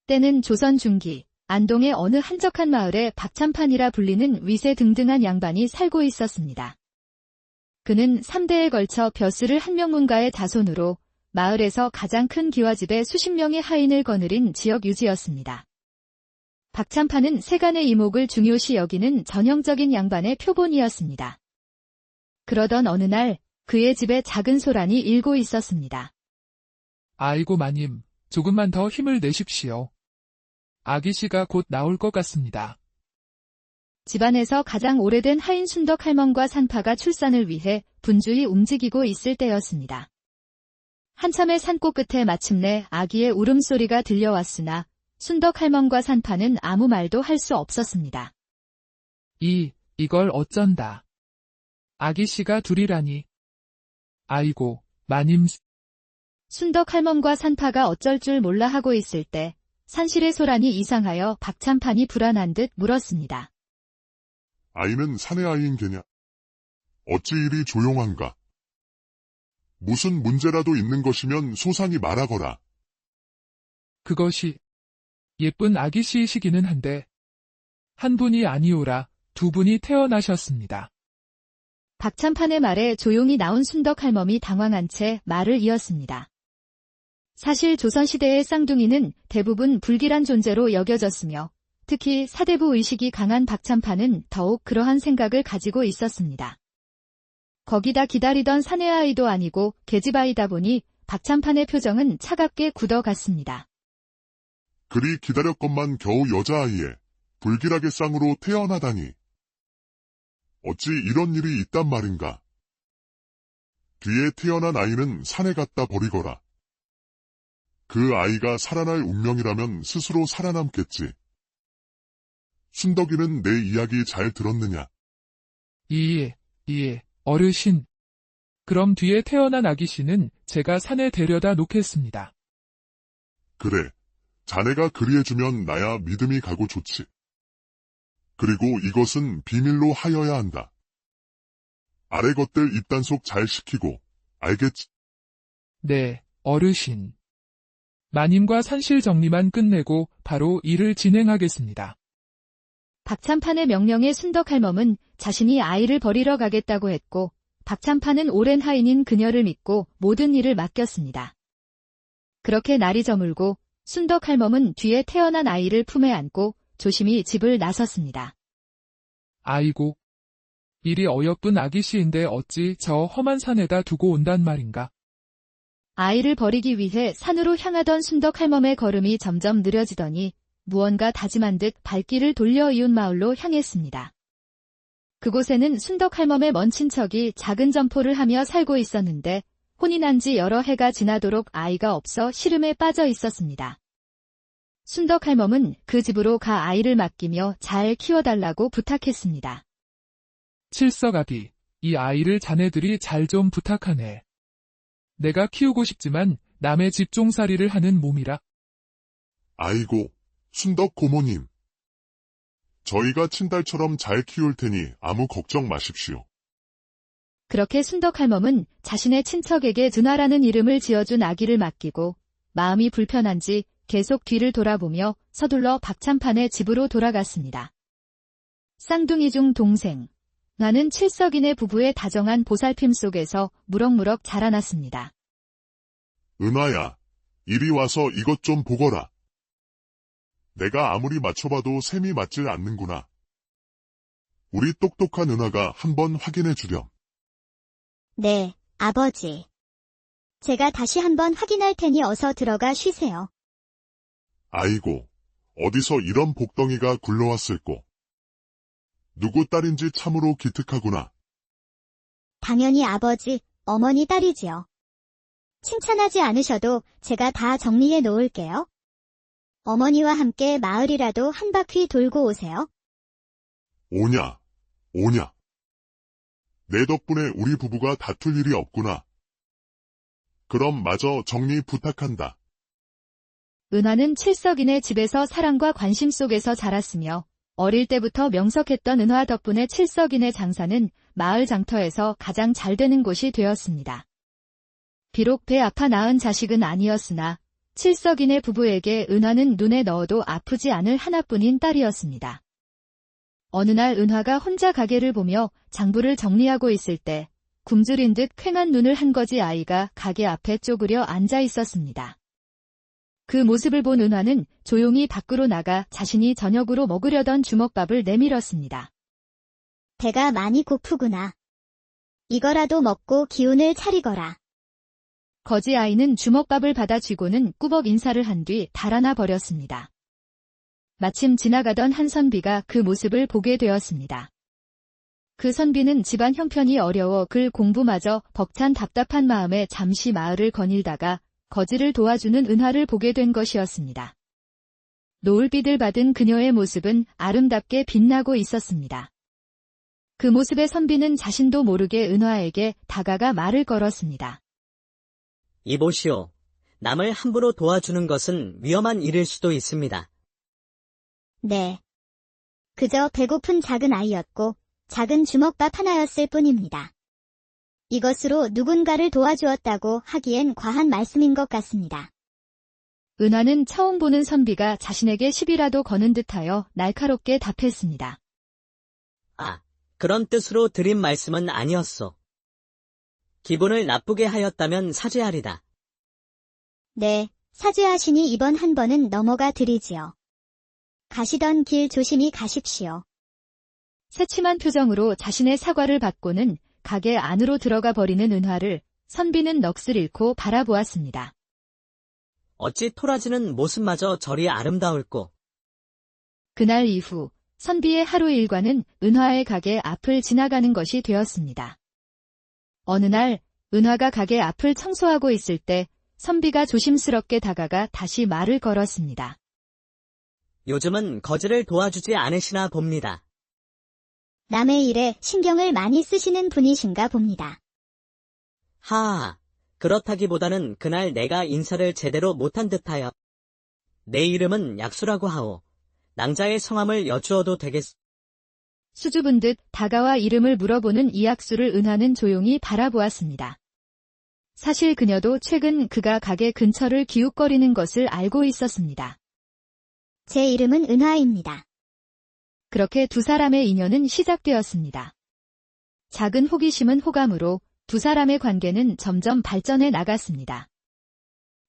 때는 조선 중기, 안동의 어느 한적한 마을에 박찬판이라 불리는 위세등등한 양반이 살고 있었습니다. 그는 3대에 걸쳐 벼슬을 한명문가의 자손으로 마을에서 가장 큰 기와집에 수십 명의 하인을 거느린 지역 유지였습니다. 박찬판은 세간의 이목을 중요시 여기는 전형적인 양반의 표본이었습니다. 그러던 어느 날 그의 집에 작은 소란이 일고 있었습니다. 아이고 마님, 조금만 더 힘을 내십시오. 아기씨가 곧 나올 것 같습니다. 집안에서 가장 오래된 하인 순덕 할멈과 산파가 출산을 위해 분주히 움직이고 있을 때였습니다. 한참의 산골 끝에 마침내 아기의 울음소리가 들려왔으나 순덕 할멈과 산파는 아무 말도 할 수 없었습니다. 이걸 어쩐다. 아기씨가 둘이라니. 아이고, 마님. 순덕 할멈과 산파가 어쩔 줄 몰라 하고 있을 때 산실의 소란이 이상하여 박찬판이 불안한 듯 물었습니다. 아이는 사내 아이인 게냐? 어찌 이리 조용한가? 무슨 문제라도 있는 것이면 소상히 말하거라. 그것이 예쁜 아기씨이시기는 한데 한 분이 아니오라 두 분이 태어나셨습니다. 박찬판의 말에 조용히 나온 순덕 할멈이 당황한 채 말을 이었습니다. 사실 조선시대의 쌍둥이는 대부분 불길한 존재로 여겨졌으며 특히 사대부 의식이 강한 박찬판은 더욱 그러한 생각을 가지고 있었습니다. 거기다 기다리던 사내 아이도 아니고 계집 아이다 보니 박찬판의 표정은 차갑게 굳어갔습니다. 그리 기다렸건만 겨우 여자아이에 불길하게 쌍으로 태어나다니. 어찌 이런 일이 있단 말인가. 뒤에 태어난 아이는 산에 갖다 버리거라. 그 아이가 살아날 운명이라면 스스로 살아남겠지. 순덕이는 내 이야기 잘 들었느냐? 예, 어르신. 그럼 뒤에 태어난 아기씨는 제가 산에 데려다 놓겠습니다. 그래, 자네가 그리해주면 나야 믿음이 가고 좋지. 그리고 이것은 비밀로 하여야 한다. 아래 것들 입단속 잘 시키고, 알겠지? 네, 어르신. 마님과 산실 정리만 끝내고 바로 일을 진행하겠습니다. 박찬판의 명령에 순덕 할멈은 자신이 아이를 버리러 가겠다고 했고 박찬판은 오랜 하인인 그녀를 믿고 모든 일을 맡겼습니다. 그렇게 날이 저물고 순덕 할멈은 뒤에 태어난 아이를 품에 안고 조심히 집을 나섰습니다. 아이고, 이리 어여쁜 아기씨인데 어찌 저 험한 산에다 두고 온단 말인가? 아이를 버리기 위해 산으로 향하던 순덕 할멈의 걸음이 점점 느려지더니 무언가 다짐한 듯 발길을 돌려 이웃 마을로 향했습니다. 그곳에는 순덕 할멈의 먼 친척이 작은 점포를 하며 살고 있었는데 혼이 난 지 여러 해가 지나도록 아이가 없어 시름에 빠져 있었습니다. 순덕 할멈은 그 집으로 가 아이를 맡기며 잘 키워달라고 부탁했습니다. 칠석아비, 이 아이를 자네들이 잘 좀 부탁하네. 내가 키우고 싶지만 남의 집 종살이를 하는 몸이라. 아이고, 순덕 고모님. 저희가 친딸처럼 잘 키울 테니 아무 걱정 마십시오. 그렇게 순덕 할멈은 자신의 친척에게 준하라는 이름을 지어준 아기를 맡기고 마음이 불편한지 계속 뒤를 돌아보며 서둘러 박찬판의 집으로 돌아갔습니다. 쌍둥이 중 동생, 나는 칠석인의 부부의 다정한 보살핌 속에서 무럭무럭 자라났습니다. 은하야, 이리 와서 이것 좀 보거라. 내가 아무리 맞춰봐도 셈이 맞질 않는구나. 우리 똑똑한 은하가 한번 확인해 주렴. 네, 아버지. 제가 다시 한번 확인할 테니 어서 들어가 쉬세요. 아이고, 어디서 이런 복덩이가 굴러왔을꼬. 누구 딸인지 참으로 기특하구나. 당연히 아버지, 어머니 딸이지요. 칭찬하지 않으셔도 제가 다 정리해 놓을게요. 어머니와 함께 마을이라도 한 바퀴 돌고 오세요. 오냐. 내 덕분에 우리 부부가 다툴 일이 없구나. 그럼 마저 정리 부탁한다. 은하는 칠석인의 집에서 사랑과 관심 속에서 자랐으며 어릴 때부터 명석했던 은하 덕분에 칠석인의 장사는 마을 장터에서 가장 잘 되는 곳이 되었습니다. 비록 배 아파 낳은 자식은 아니었으나 칠석인의 부부에게 은화는 눈에 넣어도 아프지 않을 하나뿐인 딸이었습니다. 어느 날 은화가 혼자 가게를 보며 장부를 정리하고 있을 때 굶주린 듯 퀭한 눈을 한 거지 아이가 가게 앞에 쪼그려 앉아 있었습니다. 그 모습을 본 은화는 조용히 밖으로 나가 자신이 저녁으로 먹으려던 주먹밥을 내밀었습니다. 배가 많이 고프구나. 이거라도 먹고 기운을 차리거라. 거지 아이는 주먹밥을 받아 쥐고는 꾸벅 인사를 한 뒤 달아나 버렸습니다. 마침 지나가던 한 선비가 그 모습을 보게 되었습니다. 그 선비는 집안 형편이 어려워 글 공부마저 벅찬 답답한 마음에 잠시 마을을 거닐다가 거지를 도와주는 은화를 보게 된 것이었습니다. 노을빛을 받은 그녀의 모습은 아름답게 빛나고 있었습니다. 그 모습에 선비는 자신도 모르게 은화에게 다가가 말을 걸었습니다. 이보시오. 남을 함부로 도와주는 것은 위험한 일일 수도 있습니다. 네. 그저 배고픈 작은 아이였고 작은 주먹밥 하나였을 뿐입니다. 이것으로 누군가를 도와주었다고 하기엔 과한 말씀인 것 같습니다. 은화는 처음 보는 선비가 자신에게 시비라도 거는 듯하여 날카롭게 답했습니다. 아, 그런 뜻으로 드린 말씀은 아니었소. 기분을 나쁘게 하였다면 사죄하리다. 네, 사죄하시니 이번 한 번은 넘어가 드리지요. 가시던 길 조심히 가십시오. 새침한 표정으로 자신의 사과를 받고는 가게 안으로 들어가 버리는 은화를 선비는 넋을 잃고 바라보았습니다. 어찌 토라지는 모습마저 저리 아름다울꼬. 그날 이후 선비의 하루 일과는 은화의 가게 앞을 지나가는 것이 되었습니다. 어느 날 은화가 가게 앞을 청소하고 있을 때 선비가 조심스럽게 다가가 다시 말을 걸었습니다. 요즘은 거지를 도와주지 않으시나 봅니다. 남의 일에 신경을 많이 쓰시는 분이신가 봅니다. 하하, 그렇다기보다는 그날 내가 인사를 제대로 못한 듯하여. 내 이름은 약수라고 하오. 낭자의 성함을 여쭈어도 되겠소. 수줍은 듯 다가와 이름을 물어보는 이약수를 은하는 조용히 바라보았습니다. 사실 그녀도 최근 그가 가게 근처를 기웃거리는 것을 알고 있었습니다. 제 이름은 은화입니다. 그렇게 두 사람의 인연은 시작되었습니다. 작은 호기심은 호감으로 두 사람의 관계는 점점 발전해 나갔습니다.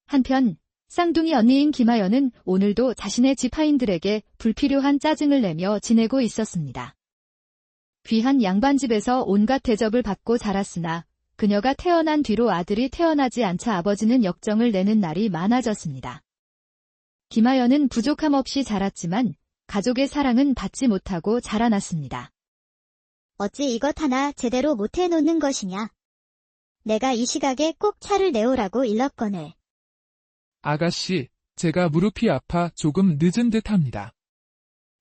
한편 쌍둥이 언니인 김하연은 오늘도 자신의 지파인들에게 불필요한 짜증을 내며 지내고 있었습니다. 귀한 양반집에서 온갖 대접을 받고 자랐으나 그녀가 태어난 뒤로 아들이 태어나지 않자 아버지는 역정을 내는 날이 많아졌습니다. 김하연은 부족함 없이 자랐지만 가족의 사랑은 받지 못하고 자라났습니다. 어찌 이것 하나 제대로 못해 놓는 것이냐. 내가 이 시각에 꼭 차를 내오라고 일렀거늘. 아가씨, 제가 무릎이 아파 조금 늦은 듯합니다.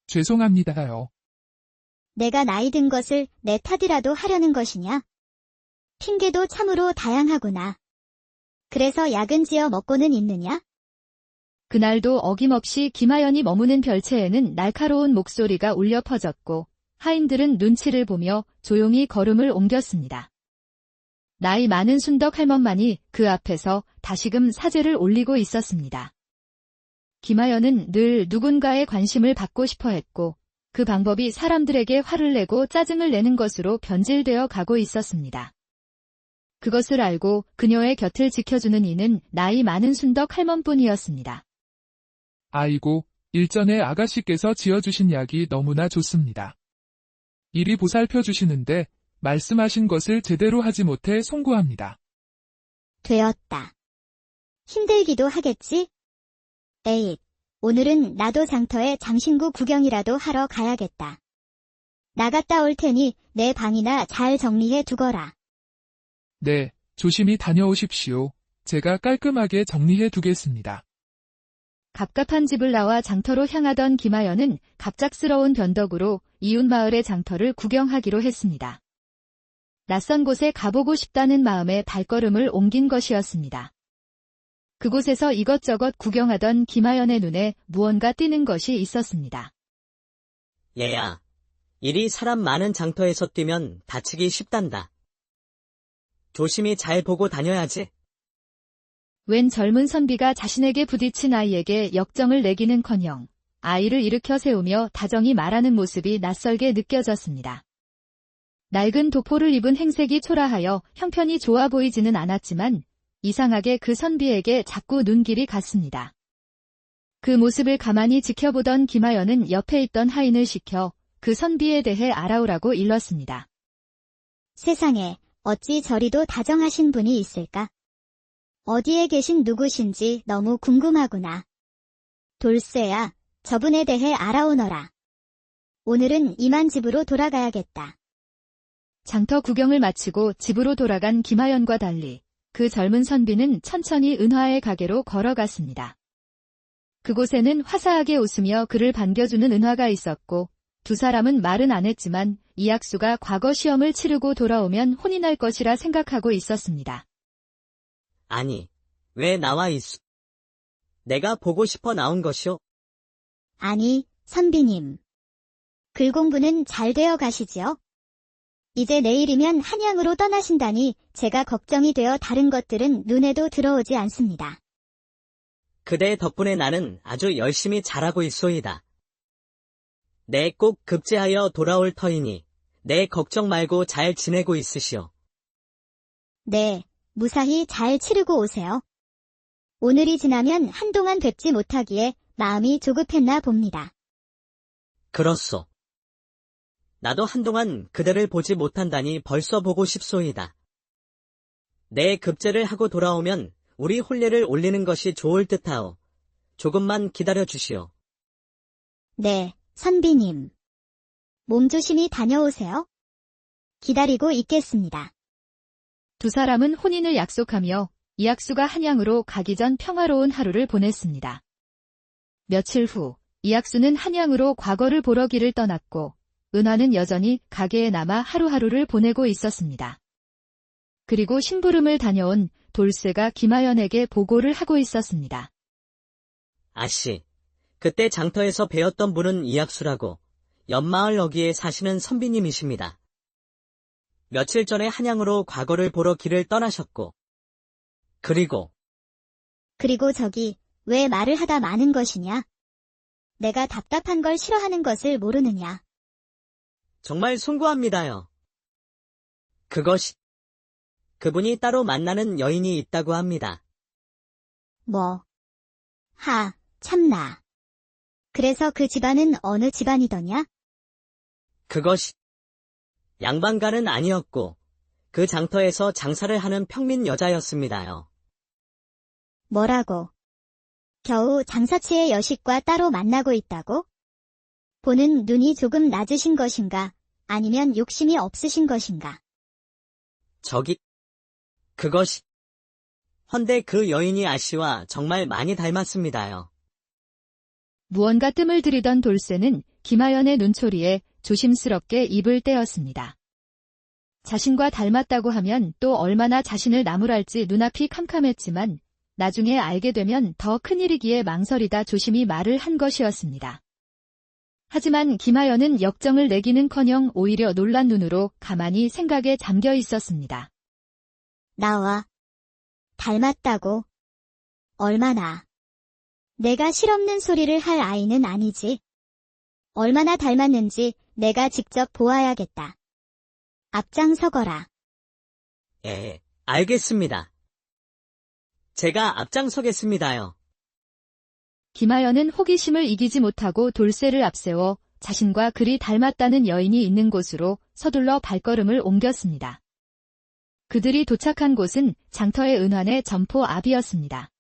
죄송합니다요. 내가 나이 든 것을 내 탓이라도 하려는 것이냐? 핑계도 참으로 다양하구나. 그래서 약은 지어 먹고는 있느냐? 그날도 어김없이 김하연이 머무는 별채에는 날카로운 목소리가 울려 퍼졌고 하인들은 눈치를 보며 조용히 걸음을 옮겼습니다. 나이 많은 순덕 할멈만이 그 앞에서 다시금 사죄를 올리고 있었습니다. 김하연은 늘 누군가의 관심을 받고 싶어 했고 그 방법이 사람들에게 화를 내고 짜증을 내는 것으로 변질되어 가고 있었습니다. 그것을 알고 그녀의 곁을 지켜주는 이는 나이 많은 순덕 할멈뿐이었습니다. 아이고, 일전에 아가씨께서 지어주신 약이 너무나 좋습니다. 이리 보살펴 주시는데 말씀하신 것을 제대로 하지 못해 송구합니다. 되었다. 힘들기도 하겠지? 에잇, 오늘은 나도 장터에 장신구 구경이라도 하러 가야겠다. 나갔다 올 테니 내 방이나 잘 정리해 두거라. 네, 조심히 다녀오십시오. 제가 깔끔하게 정리해 두겠습니다. 갑갑한 집을 나와 장터로 향하던 김하연은 갑작스러운 변덕으로 이웃 마을의 장터를 구경하기로 했습니다. 낯선 곳에 가보고 싶다는 마음에 발걸음을 옮긴 것이었습니다. 그곳에서 이것저것 구경하던 김하연의 눈에 무언가 띄는 것이 있었습니다. 얘야, 이리 사람 많은 장터에서 뛰면 다치기 쉽단다. 조심히 잘 보고 다녀야지. 웬 젊은 선비가 자신에게 부딪힌 아이에게 역정을 내기는커녕 아이를 일으켜 세우며 다정히 말하는 모습이 낯설게 느껴졌습니다. 낡은 도포를 입은 행색이 초라하여 형편이 좋아 보이지는 않았지만 이상하게 그 선비에게 자꾸 눈길이 갔습니다. 그 모습을 가만히 지켜보던 김하연은 옆에 있던 하인을 시켜 그 선비에 대해 알아오라고 일렀습니다. 세상에 어찌 저리도 다정하신 분이 있을까? 어디에 계신 누구신지 너무 궁금하구나. 돌쇠야, 저분에 대해 알아오너라. 오늘은 이만 집으로 돌아가야겠다. 장터 구경을 마치고 집으로 돌아간 김하연과 달리 그 젊은 선비는 천천히 은화의 가게로 걸어갔습니다. 그곳에는 화사하게 웃으며 그를 반겨주는 은화가 있었고 두 사람은 말은 안 했지만 이학수가 과거 시험을 치르고 돌아오면 혼이 날 것이라 생각하고 있었습니다. 아니, 왜 나와 있어? 내가 보고 싶어 나온 것이오? 아니, 선비님. 글 공부는 잘 되어 가시지요? 이제 내일이면 한양으로 떠나신다니 제가 걱정이 되어 다른 것들은 눈에도 들어오지 않습니다. 그대 덕분에 나는 아주 열심히 잘하고 있소이다. 내 꼭 급제하여 돌아올 터이니 내 걱정 말고 잘 지내고 있으시오. 네, 무사히 잘 치르고 오세요. 오늘이 지나면 한동안 뵙지 못하기에 마음이 조급했나 봅니다. 그렇소. 나도 한동안 그대를 보지 못한다니 벌써 보고 싶소이다. 내 급제를 하고 돌아오면 우리 혼례를 올리는 것이 좋을 듯하오. 조금만 기다려 주시오. 네, 선비님. 몸 조심히 다녀오세요. 기다리고 있겠습니다. 두 사람은 혼인을 약속하며 이학수가 한양으로 가기 전 평화로운 하루를 보냈습니다. 며칠 후 이학수는 한양으로 과거를 보러 길을 떠났고 은화는 여전히 가게에 남아 하루하루를 보내고 있었습니다. 그리고 심부름을 다녀온 돌쇠가 김하연에게 보고를 하고 있었습니다. 아씨, 그때 장터에서 뵈었던 분은 이학수라고 옆마을 어귀에 사시는 선비님이십니다. 며칠 전에 한양으로 과거를 보러 길을 떠나셨고 그리고 저기 왜 말을 하다 마는 것이냐? 내가 답답한 걸 싫어하는 것을 모르느냐? 정말 송구합니다요. 그분이 따로 만나는 여인이 있다고 합니다. 뭐? 참나. 그래서 그 집안은 어느 집안이더냐? 양반가는 아니었고 그 장터에서 장사를 하는 평민 여자였습니다요. 뭐라고? 겨우 장사치의 여식과 따로 만나고 있다고? 보는 눈이 조금 낮으신 것인가? 아니면 욕심이 없으신 것인가? 헌데 그 여인이 아씨와 정말 많이 닮았습니다요. 무언가 뜸을 들이던 돌쇠는 김하연의 눈초리에 조심스럽게 입을 떼었습니다. 자신과 닮았다고 하면 또 얼마나 자신을 나무랄지 눈앞이 캄캄했지만 나중에 알게 되면 더 큰일이기에 망설이다 조심히 말을 한 것이었습니다. 하지만 김하연은 역정을 내기는커녕 오히려 놀란 눈으로 가만히 생각에 잠겨 있었습니다. 나와 닮았다고? 얼마나? 내가 실없는 소리를 할 아이는 아니지. 얼마나 닮았는지 내가 직접 보아야겠다. 앞장서거라. 예, 알겠습니다. 제가 앞장서겠습니다요. 김하연은 호기심을 이기지 못하고 돌쇠를 앞세워 자신과 그리 닮았다는 여인이 있는 곳으로 서둘러 발걸음을 옮겼습니다. 그들이 도착한 곳은 장터의 은환의 점포 앞이었습니다.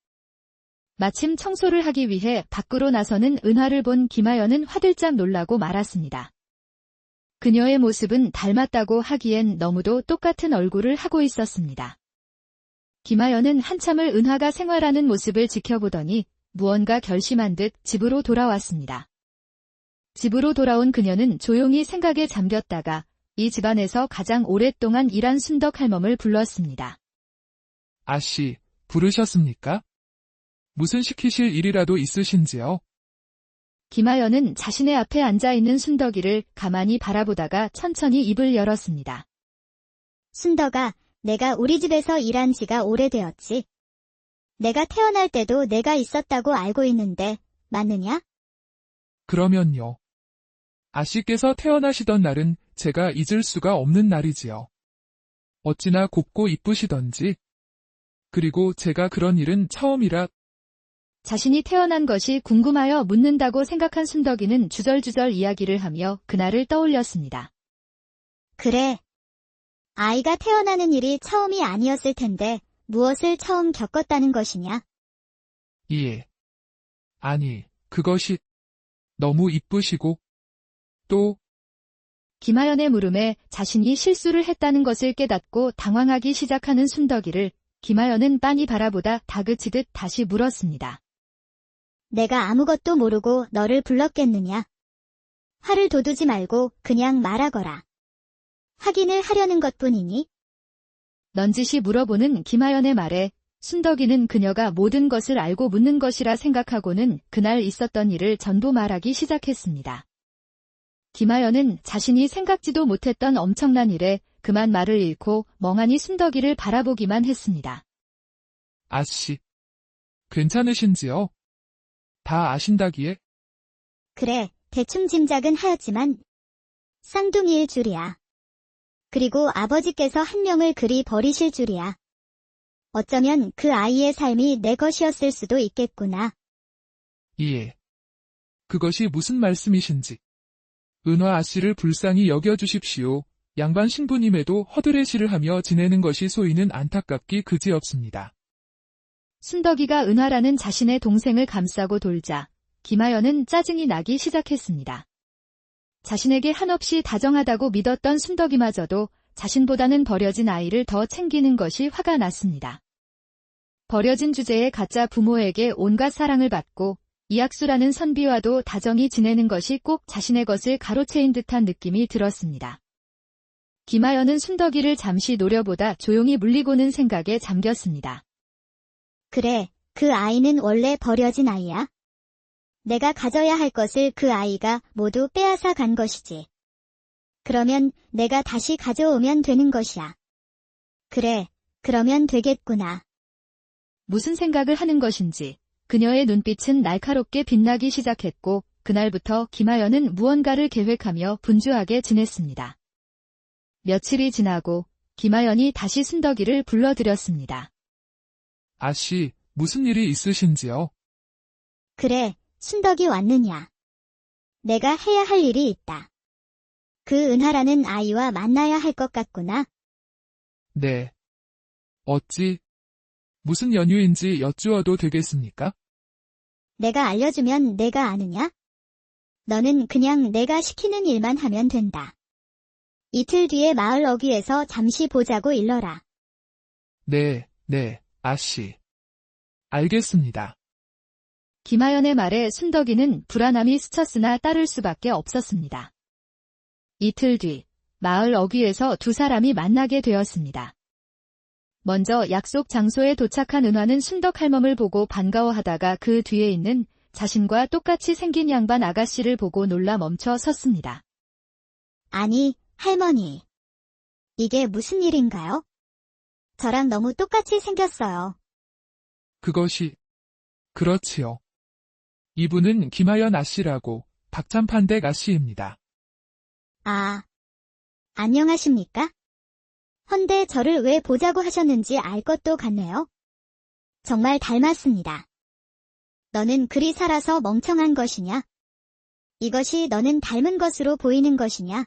마침 청소를 하기 위해 밖으로 나서는 은화를 본 김하연은 화들짝 놀라고 말았습니다. 그녀의 모습은 닮았다고 하기엔 너무도 똑같은 얼굴을 하고 있었습니다. 김하연은 한참을 은화가 생활하는 모습을 지켜보더니 무언가 결심한 듯 집으로 돌아왔습니다. 집으로 돌아온 그녀는 조용히 생각에 잠겼다가 이 집안에서 가장 오랫동안 일한 순덕 할멈을 불렀습니다. 아씨, 부르셨습니까? 무슨 시키실 일이라도 있으신지요? 김하연은 자신의 앞에 앉아있는 순덕이를 가만히 바라보다가 천천히 입을 열었습니다. 순덕아, 내가 우리 집에서 일한 지가 오래되었지. 내가 태어날 때도 내가 있었다고 알고 있는데, 맞느냐? 그러면요. 아씨께서 태어나시던 날은 제가 잊을 수가 없는 날이지요. 어찌나 곱고 이쁘시던지. 그리고 제가 그런 일은 처음이라. 자신이 태어난 것이 궁금하여 묻는다고 생각한 순덕이는 주절주절 이야기를 하며 그날을 떠올렸습니다. 그래. 아이가 태어나는 일이 처음이 아니었을 텐데, 무엇을 처음 겪었다는 것이냐? 예. 아니, 그것이 너무 이쁘시고 또 김하연의 물음에 자신이 실수를 했다는 것을 깨닫고 당황하기 시작하는 순덕이를 김하연은 빤히 바라보다 다그치듯 다시 물었습니다. 내가 아무것도 모르고 너를 불렀겠느냐? 화를 돋우지 말고 그냥 말하거라. 확인을 하려는 것뿐이니? 넌지시 물어보는 김하연의 말에 순덕이는 그녀가 모든 것을 알고 묻는 것이라 생각하고는 그날 있었던 일을 전부 말하기 시작했습니다. 김하연은 자신이 생각지도 못했던 엄청난 일에 그만 말을 잃고 멍하니 순덕이를 바라보기만 했습니다. 아씨. 괜찮으신지요? 다 아신다기에? 그래, 대충 짐작은 하였지만 쌍둥이일 줄이야. 그리고 아버지께서 한 명을 그리 버리실 줄이야. 어쩌면 그 아이의 삶이 내 것이었을 수도 있겠구나. 예. 그것이 무슨 말씀이신지. 은화 아씨를 불쌍히 여겨주십시오. 양반 신부님에도 허드레시를 하며 지내는 것이 소이는 안타깝기 그지없습니다. 순덕이가 은화라는 자신의 동생을 감싸고 돌자 김하연은 짜증이 나기 시작했습니다. 자신에게 한없이 다정하다고 믿었던 순덕이마저도 자신보다는 버려진 아이를 더 챙기는 것이 화가 났습니다. 버려진 주제에 가짜 부모에게 온갖 사랑을 받고 이학수라는 선비와도 다정히 지내는 것이 꼭 자신의 것을 가로채인 듯한 느낌이 들었습니다. 김하연은 순덕이를 잠시 노려보다 조용히 물리고는 생각에 잠겼습니다. 그래, 그 아이는 원래 버려진 아이야. 내가 가져야 할 것을 그 아이가 모두 빼앗아 간 것이지. 그러면 내가 다시 가져오면 되는 것이야. 그래, 그러면 되겠구나. 무슨 생각을 하는 것인지 그녀의 눈빛은 날카롭게 빛나기 시작했고 그날부터 김하연은 무언가를 계획하며 분주하게 지냈습니다. 며칠이 지나고 김하연이 다시 순덕이를 불러들였습니다. 아씨, 무슨 일이 있으신지요? 그래, 순덕이 왔느냐. 내가 해야 할 일이 있다. 그 은하라는 아이와 만나야 할 것 같구나. 네. 어찌, 무슨 연유인지 여쭈어도 되겠습니까? 내가 알려주면 내가 아느냐? 너는 그냥 내가 시키는 일만 하면 된다. 이틀 뒤에 마을 어귀에서 잠시 보자고 일러라. 네, 아씨. 알겠습니다. 김하연의 말에 순덕이는 불안함이 스쳤으나 따를 수밖에 없었습니다. 이틀 뒤 마을 어귀에서 두 사람이 만나게 되었습니다. 먼저 약속 장소에 도착한 은화는 순덕 할멈을 보고 반가워하다가 그 뒤에 있는 자신과 똑같이 생긴 양반 아가씨를 보고 놀라 멈춰 섰습니다. 아니, 할머니. 이게 무슨 일인가요? 저랑 너무 똑같이 생겼어요. 그것이, 그렇지요. 이분은 김하연 아씨라고 박찬판댁 아씨입니다. 아, 안녕하십니까? 헌데 저를 왜 보자고 하셨는지 알 것도 같네요. 정말 닮았습니다. 너는 그리 살아서 멍청한 것이냐? 이것이 너는 닮은 것으로 보이는 것이냐?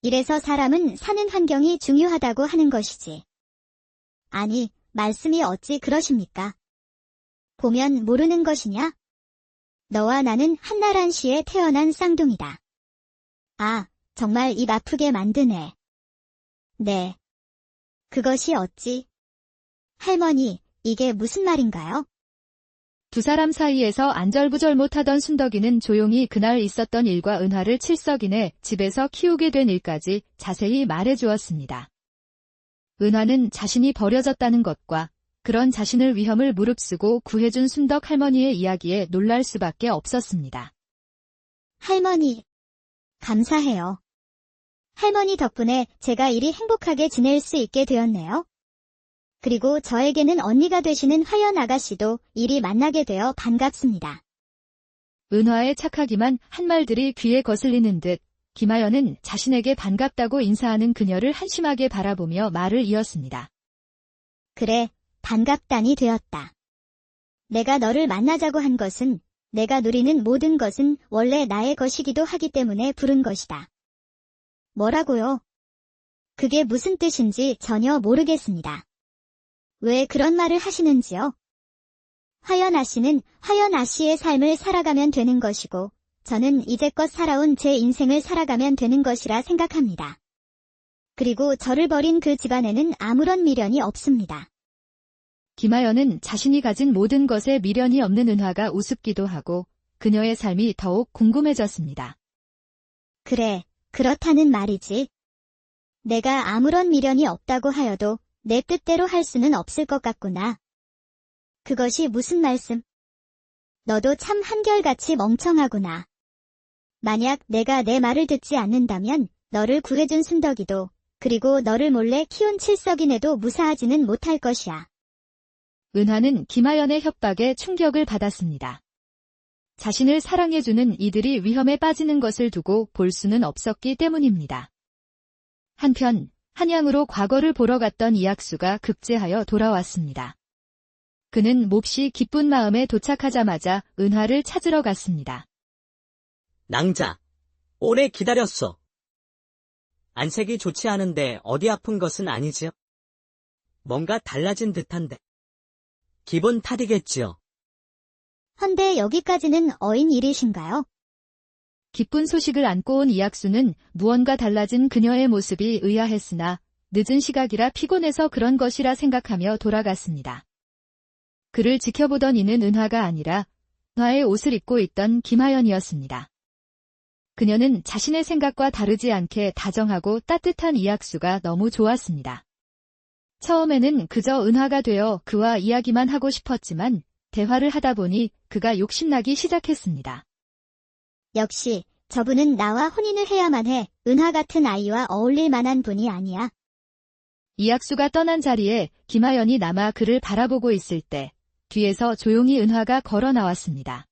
이래서 사람은 사는 환경이 중요하다고 하는 것이지. 아니, 말씀이 어찌 그러십니까? 보면 모르는 것이냐? 너와 나는 한나란 시에 태어난 쌍둥이다. 아, 정말 입 아프게 만드네. 네. 그것이 어찌? 할머니, 이게 무슨 말인가요? 두 사람 사이에서 안절부절 못하던 순덕이는 조용히 그날 있었던 일과 은화를 칠석이내 집에서 키우게 된 일까지 자세히 말해주었습니다. 은화는 자신이 버려졌다는 것과 그런 자신을 위험을 무릅쓰고 구해준 순덕 할머니의 이야기에 놀랄 수밖에 없었습니다. 할머니, 감사해요. 할머니 덕분에 제가 이리 행복하게 지낼 수 있게 되었네요. 그리고 저에게는 언니가 되시는 화연 아가씨도 이리 만나게 되어 반갑습니다. 은화의 착하기만 한 말들이 귀에 거슬리는 듯 김하연은 자신에게 반갑다고 인사하는 그녀를 한심하게 바라보며 말을 이었습니다. 그래, 반갑다니 되었다. 내가 너를 만나자고 한 것은 내가 누리는 모든 것은 원래 나의 것이기도 하기 때문에 부른 것이다. 뭐라고요? 그게 무슨 뜻인지 전혀 모르겠습니다. 왜 그런 말을 하시는지요? 화연 아씨는 화연 아씨의 삶을 살아가면 되는 것이고 저는 이제껏 살아온 제 인생을 살아가면 되는 것이라 생각합니다. 그리고 저를 버린 그 집안에는 아무런 미련이 없습니다. 김하연은 자신이 가진 모든 것에 미련이 없는 은화가 우습기도 하고 그녀의 삶이 더욱 궁금해졌습니다. 그래, 그렇다는 말이지. 내가 아무런 미련이 없다고 하여도 내 뜻대로 할 수는 없을 것 같구나. 그것이 무슨 말씀? 너도 참 한결같이 멍청하구나. 만약 내가 내 말을 듣지 않는다면 너를 구해준 순덕이도 그리고 너를 몰래 키운 칠석이네도 무사하지는 못할 것이야. 은하는 김하연의 협박에 충격을 받았습니다. 자신을 사랑해주는 이들이 위험에 빠지는 것을 두고 볼 수는 없었기 때문입니다. 한편 한양으로 과거를 보러 갔던 이학수가 급제하여 돌아왔습니다. 그는 몹시 기쁜 마음에 도착하자마자 은하를 찾으러 갔습니다. 낭자, 오래 기다렸어. 안색이 좋지 않은데 어디 아픈 것은 아니지요? 뭔가 달라진 듯한데. 기분 탓이겠지요. 헌데 여기까지는 어인 일이신가요? 기쁜 소식을 안고 온 이학수는 무언가 달라진 그녀의 모습이 의아했으나 늦은 시각이라 피곤해서 그런 것이라 생각하며 돌아갔습니다. 그를 지켜보던 이는 은하가 아니라 은하의 옷을 입고 있던 김하연이었습니다. 그녀는 자신의 생각과 다르지 않게 다정하고 따뜻한 이학수가 너무 좋았습니다. 처음에는 그저 은하가 되어 그와 이야기만 하고 싶었지만 대화를 하다 보니 그가 욕심나기 시작했습니다. 역시 저분은 나와 혼인을 해야만 해. 은하 같은 아이와 어울릴 만한 분이 아니야. 이학수가 떠난 자리에 김하연이 남아 그를 바라보고 있을 때 뒤에서 조용히 은하가 걸어 나왔습니다.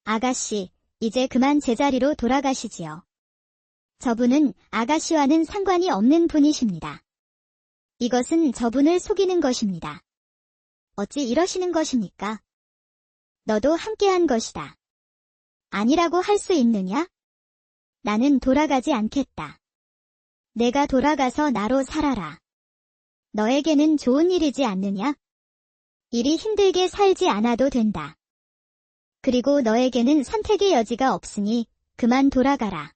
아가씨, 이제 그만 제자리로 돌아가시지요. 저분은 아가씨와는 상관이 없는 분이십니다. 이것은 저분을 속이는 것입니다. 어찌 이러시는 것입니까? 너도 함께한 것이다. 아니라고 할 수 있느냐? 나는 돌아가지 않겠다. 내가 돌아가서 나로 살아라. 너에게는 좋은 일이지 않느냐? 이리 힘들게 살지 않아도 된다. 그리고 너에게는 선택의 여지가 없으니 그만 돌아가라.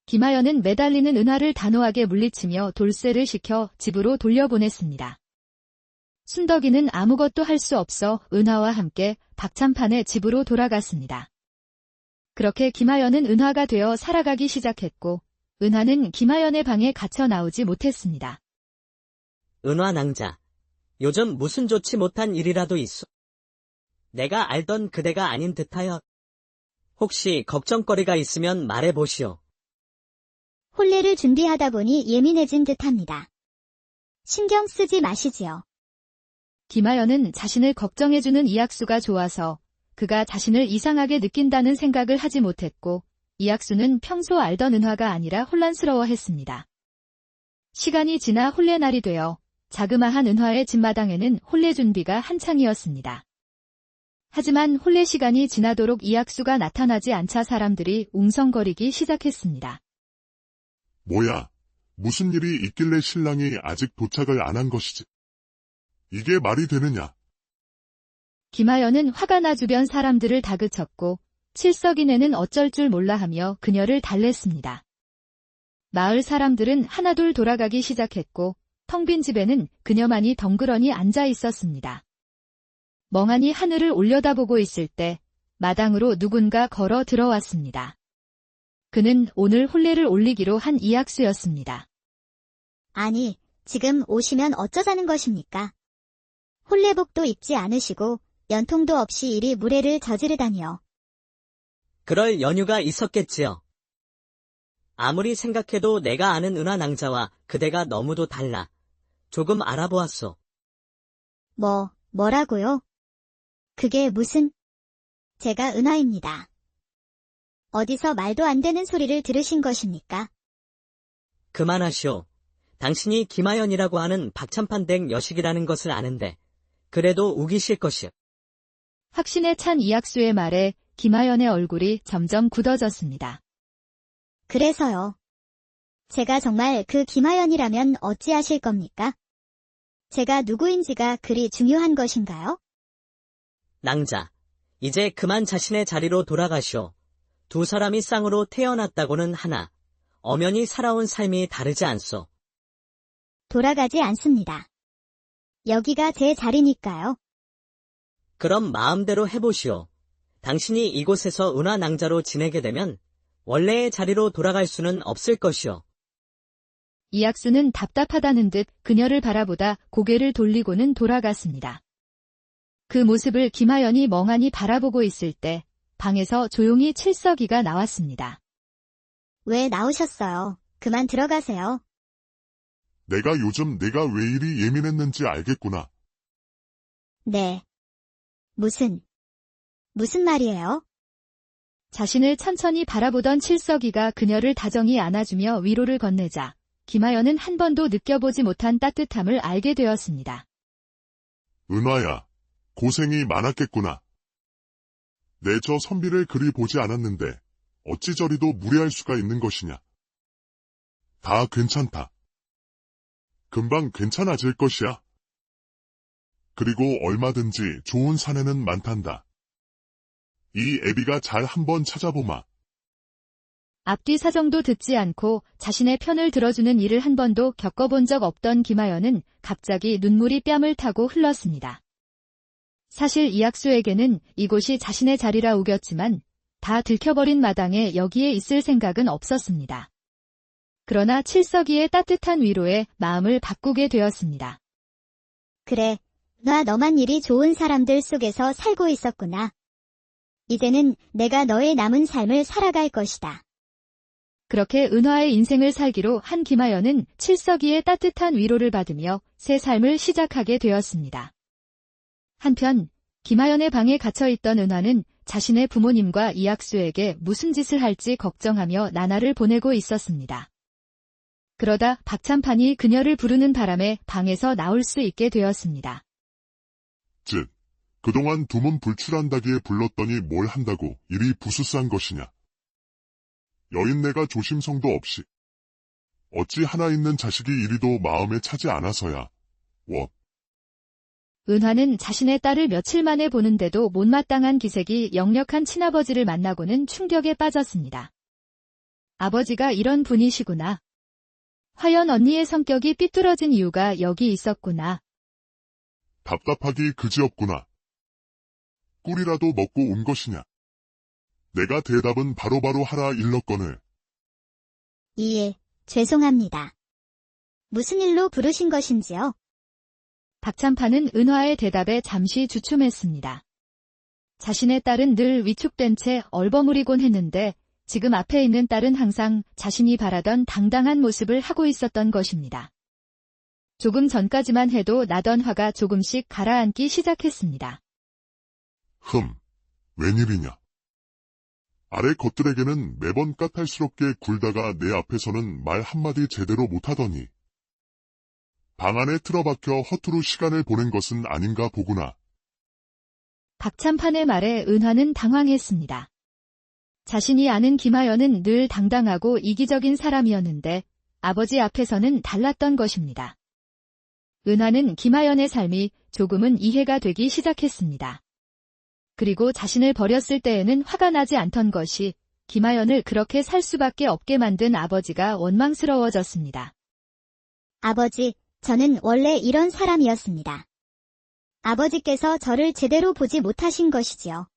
김하연은 매달리는 은하를 단호하게 물리치며 돌쇠를 시켜 집으로 돌려보냈습니다. 순덕이는 아무것도 할 수 없어 은하와 함께 박찬판의 집으로 돌아갔습니다. 그렇게 김하연은 은하가 되어 살아가기 시작했고 은하는 김하연의 방에 갇혀 나오지 못했습니다. 은화 낭자, 요즘 무슨 좋지 못한 일이라도 있어? 내가 알던 그대가 아닌 듯하여. 혹시 걱정거리가 있으면 말해보시오. 혼례를 준비하다 보니 예민해진 듯합니다. 신경 쓰지 마시지요. 김하연은 자신을 걱정해주는 이학수가 좋아서 그가 자신을 이상하게 느낀다는 생각을 하지 못했고 이학수는 평소 알던 은화가 아니라 혼란스러워했습니다. 시간이 지나 혼례날이 되어 자그마한 은화의 집마당에는 혼례 준비가 한창이었습니다. 하지만 혼례 시간이 지나도록 이학수가 나타나지 않자 사람들이 웅성거리기 시작했습니다. 뭐야, 무슨 일이 있길래 신랑이 아직 도착을 안 한 것이지? 이게 말이 되느냐? 김하연은 화가 나 주변 사람들을 다그쳤고 칠석이네는 어쩔 줄 몰라 하며 그녀를 달랬습니다. 마을 사람들은 하나둘 돌아가기 시작했고 텅 빈 집에는 그녀만이 덩그러니 앉아 있었습니다. 멍하니 하늘을 올려다보고 있을 때 마당으로 누군가 걸어 들어왔습니다. 그는 오늘 혼례를 올리기로 한 이학수였습니다. 아니, 지금 오시면 어쩌자는 것입니까? 혼례복도 입지 않으시고 연통도 없이 이리 무례를 저지르다니요. 그럴 연유가 있었겠지요. 아무리 생각해도 내가 아는 은화 낭자와 그대가 너무도 달라. 조금 알아보았소. 뭐라고요? 그게 무슨? 제가 은하입니다. 어디서 말도 안 되는 소리를 들으신 것입니까? 그만하시오. 당신이 김하연이라고 하는 박찬판 댁 여식이라는 것을 아는데 그래도 우기실 것이오. 확신에 찬 이학수의 말에 김하연의 얼굴이 점점 굳어졌습니다. 그래서요. 제가 정말 그 김하연이라면 어찌하실 겁니까? 제가 누구인지가 그리 중요한 것인가요? 낭자, 이제 그만 자신의 자리로 돌아가시오. 두 사람이 쌍으로 태어났다고는 하나 엄연히 살아온 삶이 다르지 않소. 돌아가지 않습니다. 여기가 제 자리니까요. 그럼 마음대로 해보시오. 당신이 이곳에서 은하 낭자로 지내게 되면 원래의 자리로 돌아갈 수는 없을 것이오. 이학수는 답답하다는 듯 그녀를 바라보다 고개를 돌리고는 돌아갔습니다. 그 모습을 김하연이 멍하니 바라보고 있을 때 방에서 조용히 칠석이가 나왔습니다. 왜 나오셨어요? 그만 들어가세요. 내가 요즘 내가 왜 이리 예민했는지 알겠구나. 네. 무슨 말이에요? 자신을 천천히 바라보던 칠석이가 그녀를 다정히 안아주며 위로를 건네자 김하연은 한 번도 느껴보지 못한 따뜻함을 알게 되었습니다. 은화야, 고생이 많았겠구나. 내 저 선비를 그리 보지 않았는데 어찌 저리도 무례할 수가 있는 것이냐. 다 괜찮다. 금방 괜찮아질 것이야. 그리고 얼마든지 좋은 사내는 많단다. 이 애비가 잘 한번 찾아보마. 앞뒤 사정도 듣지 않고 자신의 편을 들어주는 일을 한 번도 겪어본 적 없던 김하연은 갑자기 눈물이 뺨을 타고 흘렀습니다. 사실 이학수에게는 이곳이 자신의 자리라 우겼지만 다 들켜버린 마당에 여기에 있을 생각은 없었습니다. 그러나 칠석이의 따뜻한 위로에 마음을 바꾸게 되었습니다. 그래, 너만 일이 좋은 사람들 속에서 살고 있었구나. 이제는 내가 너의 남은 삶을 살아갈 것이다. 그렇게 은화의 인생을 살기로 한 김하연은 칠석이의 따뜻한 위로를 받으며 새 삶을 시작하게 되었습니다. 한편 김하연의 방에 갇혀있던 은화는 자신의 부모님과 이학수에게 무슨 짓을 할지 걱정하며 나날을 보내고 있었습니다. 그러다 박찬판이 그녀를 부르는 바람에 방에서 나올 수 있게 되었습니다. 즉, 그동안 두문 불출한다기에 불렀더니 뭘 한다고 이리 부수싼 것이냐. 여인네가 조심성도 없이 어찌 하나 있는 자식이 이리도 마음에 차지 않아서야. 은화는 자신의 딸을 며칠 만에 보는데도 못마땅한 기색이 역력한 친아버지를 만나고는 충격에 빠졌습니다. 아버지가 이런 분이시구나. 화연 언니의 성격이 삐뚤어진 이유가 여기 있었구나. 답답하기 그지없구나. 꿀이라도 먹고 온 것이냐. 내가 대답은 바로바로 하라 일렀거늘. 예, 죄송합니다. 무슨 일로 부르신 것인지요? 박찬판은 은화의 대답에 잠시 주춤했습니다. 자신의 딸은 늘 위축된 채 얼버무리곤 했는데 지금 앞에 있는 딸은 항상 자신이 바라던 당당한 모습을 하고 있었던 것입니다. 조금 전까지만 해도 나던 화가 조금씩 가라앉기 시작했습니다. 웬일이냐. 아래 것들에게는 매번 까탈스럽게 굴다가 내 앞에서는 말 한마디 제대로 못하더니 방 안에 틀어박혀 허투루 시간을 보낸 것은 아닌가 보구나. 박찬판의 말에 은화는 당황했습니다. 자신이 아는 김하연은 늘 당당하고 이기적인 사람이었는데 아버지 앞에서는 달랐던 것입니다. 은화는 김하연의 삶이 조금은 이해가 되기 시작했습니다. 그리고 자신을 버렸을 때에는 화가 나지 않던 것이 김하연을 그렇게 살 수밖에 없게 만든 아버지가 원망스러워졌습니다. 아버지, 저는 원래 이런 사람이었습니다. 아버지께서 저를 제대로 보지 못하신 것이지요.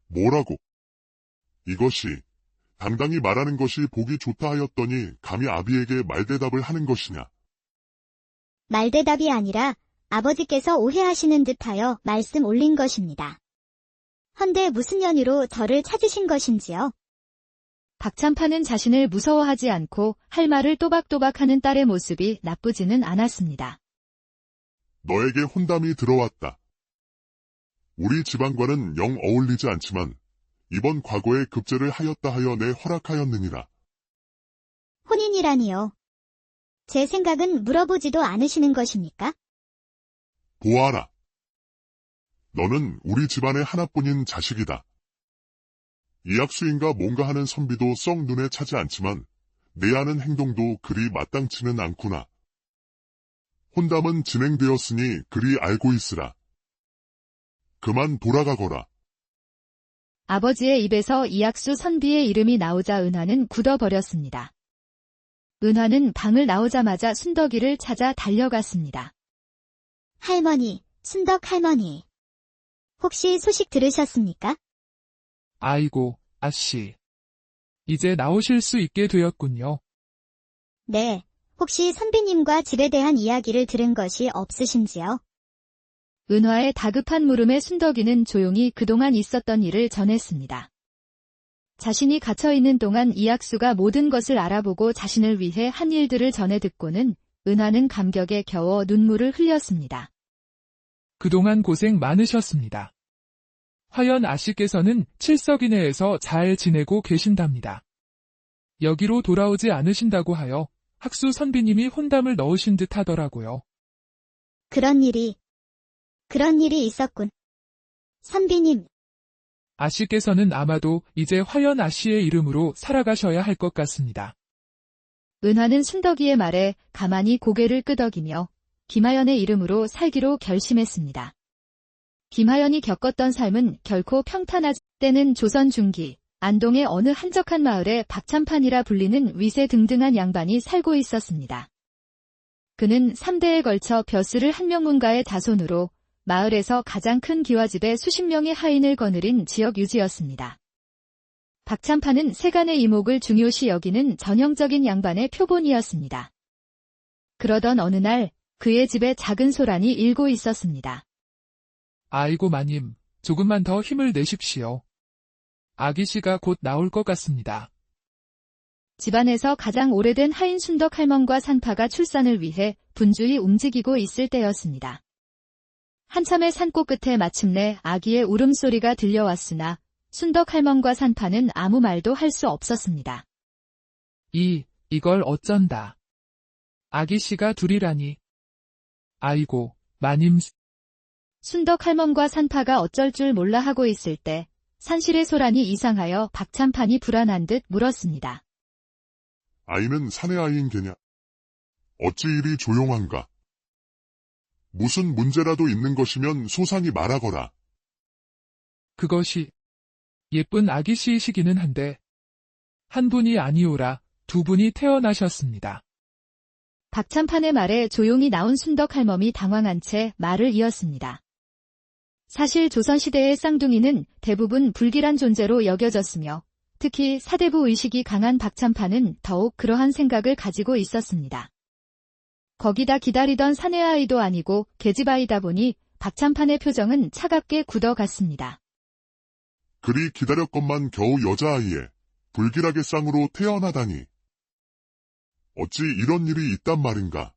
뭐라고? 이것이 당당히 말하는 것이 보기 좋다 하였더니 감히 아비에게 말대답을 하는 것이냐. 말대답이 아니라 아버지께서 오해하시는 듯하여 말씀 올린 것입니다. 헌데 무슨 연유로 저를 찾으신 것인지요? 박찬파는 자신을 무서워하지 않고 할 말을 또박또박하는 딸의 모습이 나쁘지는 않았습니다. 너에게 혼담이 들어왔다. 우리 집안과는 영 어울리지 않지만 이번 과거에 급제를 하였다 하여 내 허락하였느니라. 혼인이라니요. 제 생각은 물어보지도 않으시는 것입니까? 보아라. 너는 우리 집안의 하나뿐인 자식이다. 이학수인가 뭔가 하는 선비도 썩 눈에 차지 않지만 내 하는 행동도 그리 마땅치는 않구나. 혼담은 진행되었으니 그리 알고 있으라. 그만 돌아가거라. 아버지의 입에서 이학수 선비의 이름이 나오자 은하는 굳어버렸습니다. 은하는 방을 나오자마자 순덕이를 찾아 달려갔습니다. 할머니, 순덕 할머니. 혹시 소식 들으셨습니까? 아이고, 아씨. 이제 나오실 수 있게 되었군요. 네. 혹시 선비님과 집에 대한 이야기를 들은 것이 없으신지요? 은화의 다급한 물음에 순덕이는 조용히 그동안 있었던 일을 전했습니다. 자신이 갇혀있는 동안 이학수가 모든 것을 알아보고 자신을 위해 한 일들을 전해 듣고는 은하는 감격에 겨워 눈물을 흘렸습니다. 그동안 고생 많으셨습니다. 화연 아씨께서는 칠석이내에서 잘 지내고 계신답니다. 여기로 돌아오지 않으신다고 하여 학수 선비님이 혼담을 넣으신 듯 하더라고요. 그런 일이 있었군. 선비님, 아씨께서는 아마도 이제 화연 아씨의 이름으로 살아가셔야 할 것 같습니다. 은하는 순덕이의 말에 가만히 고개를 끄덕이며 김하연의 이름으로 살기로 결심했습니다. 김하연이 겪었던 삶은 결코 평탄하지 때는 조선 중기 안동의 어느 한적한 마을에 박찬판이라 불리는 위세등등한 양반이 살고 있었습니다. 그는 3대에 걸쳐 벼슬을 한명문가의 자손으로 마을에서 가장 큰 기와집에 수십 명의 하인을 거느린 지역 유지였습니다. 박찬판은 세간의 이목을 중요시 여기는 전형적인 양반의 표본이었습니다. 그러던 어느 날 그의 집에 작은 소란이 일고 있었습니다. 아이고 마님, 조금만 더 힘을 내십시오. 아기씨가 곧 나올 것 같습니다. 집안에서 가장 오래된 하인 순덕 할멈과 산파가 출산을 위해 분주히 움직이고 있을 때였습니다. 한참의 산고 끝에 마침내 아기의 울음소리가 들려왔으나 순덕 할멈과 산파는 아무 말도 할 수 없었습니다. 이걸 어쩐다. 아기씨가 둘이라니. 아이고, 마님. 순덕 할멈과 산파가 어쩔 줄 몰라 하고 있을 때 산실의 소란이 이상하여 박찬판이 불안한 듯 물었습니다. 아이는 사내 아이인 게냐? 어찌 이리 조용한가? 무슨 문제라도 있는 것이면 소상히 말하거라. 그것이 예쁜 아기씨이시기는 한데 한 분이 아니오라 두 분이 태어나셨습니다. 박찬판의 말에 조용히 나온 순덕 할멈이 당황한 채 말을 이었습니다. 사실 조선시대의 쌍둥이는 대부분 불길한 존재로 여겨졌으며 특히 사대부 의식이 강한 박찬판은 더욱 그러한 생각을 가지고 있었습니다. 거기다 기다리던 사내 아이도 아니고 계집아이다 보니 박찬판의 표정은 차갑게 굳어갔습니다. 그리 기다렸건만 겨우 여자아이에 불길하게 쌍으로 태어나다니. 어찌 이런 일이 있단 말인가.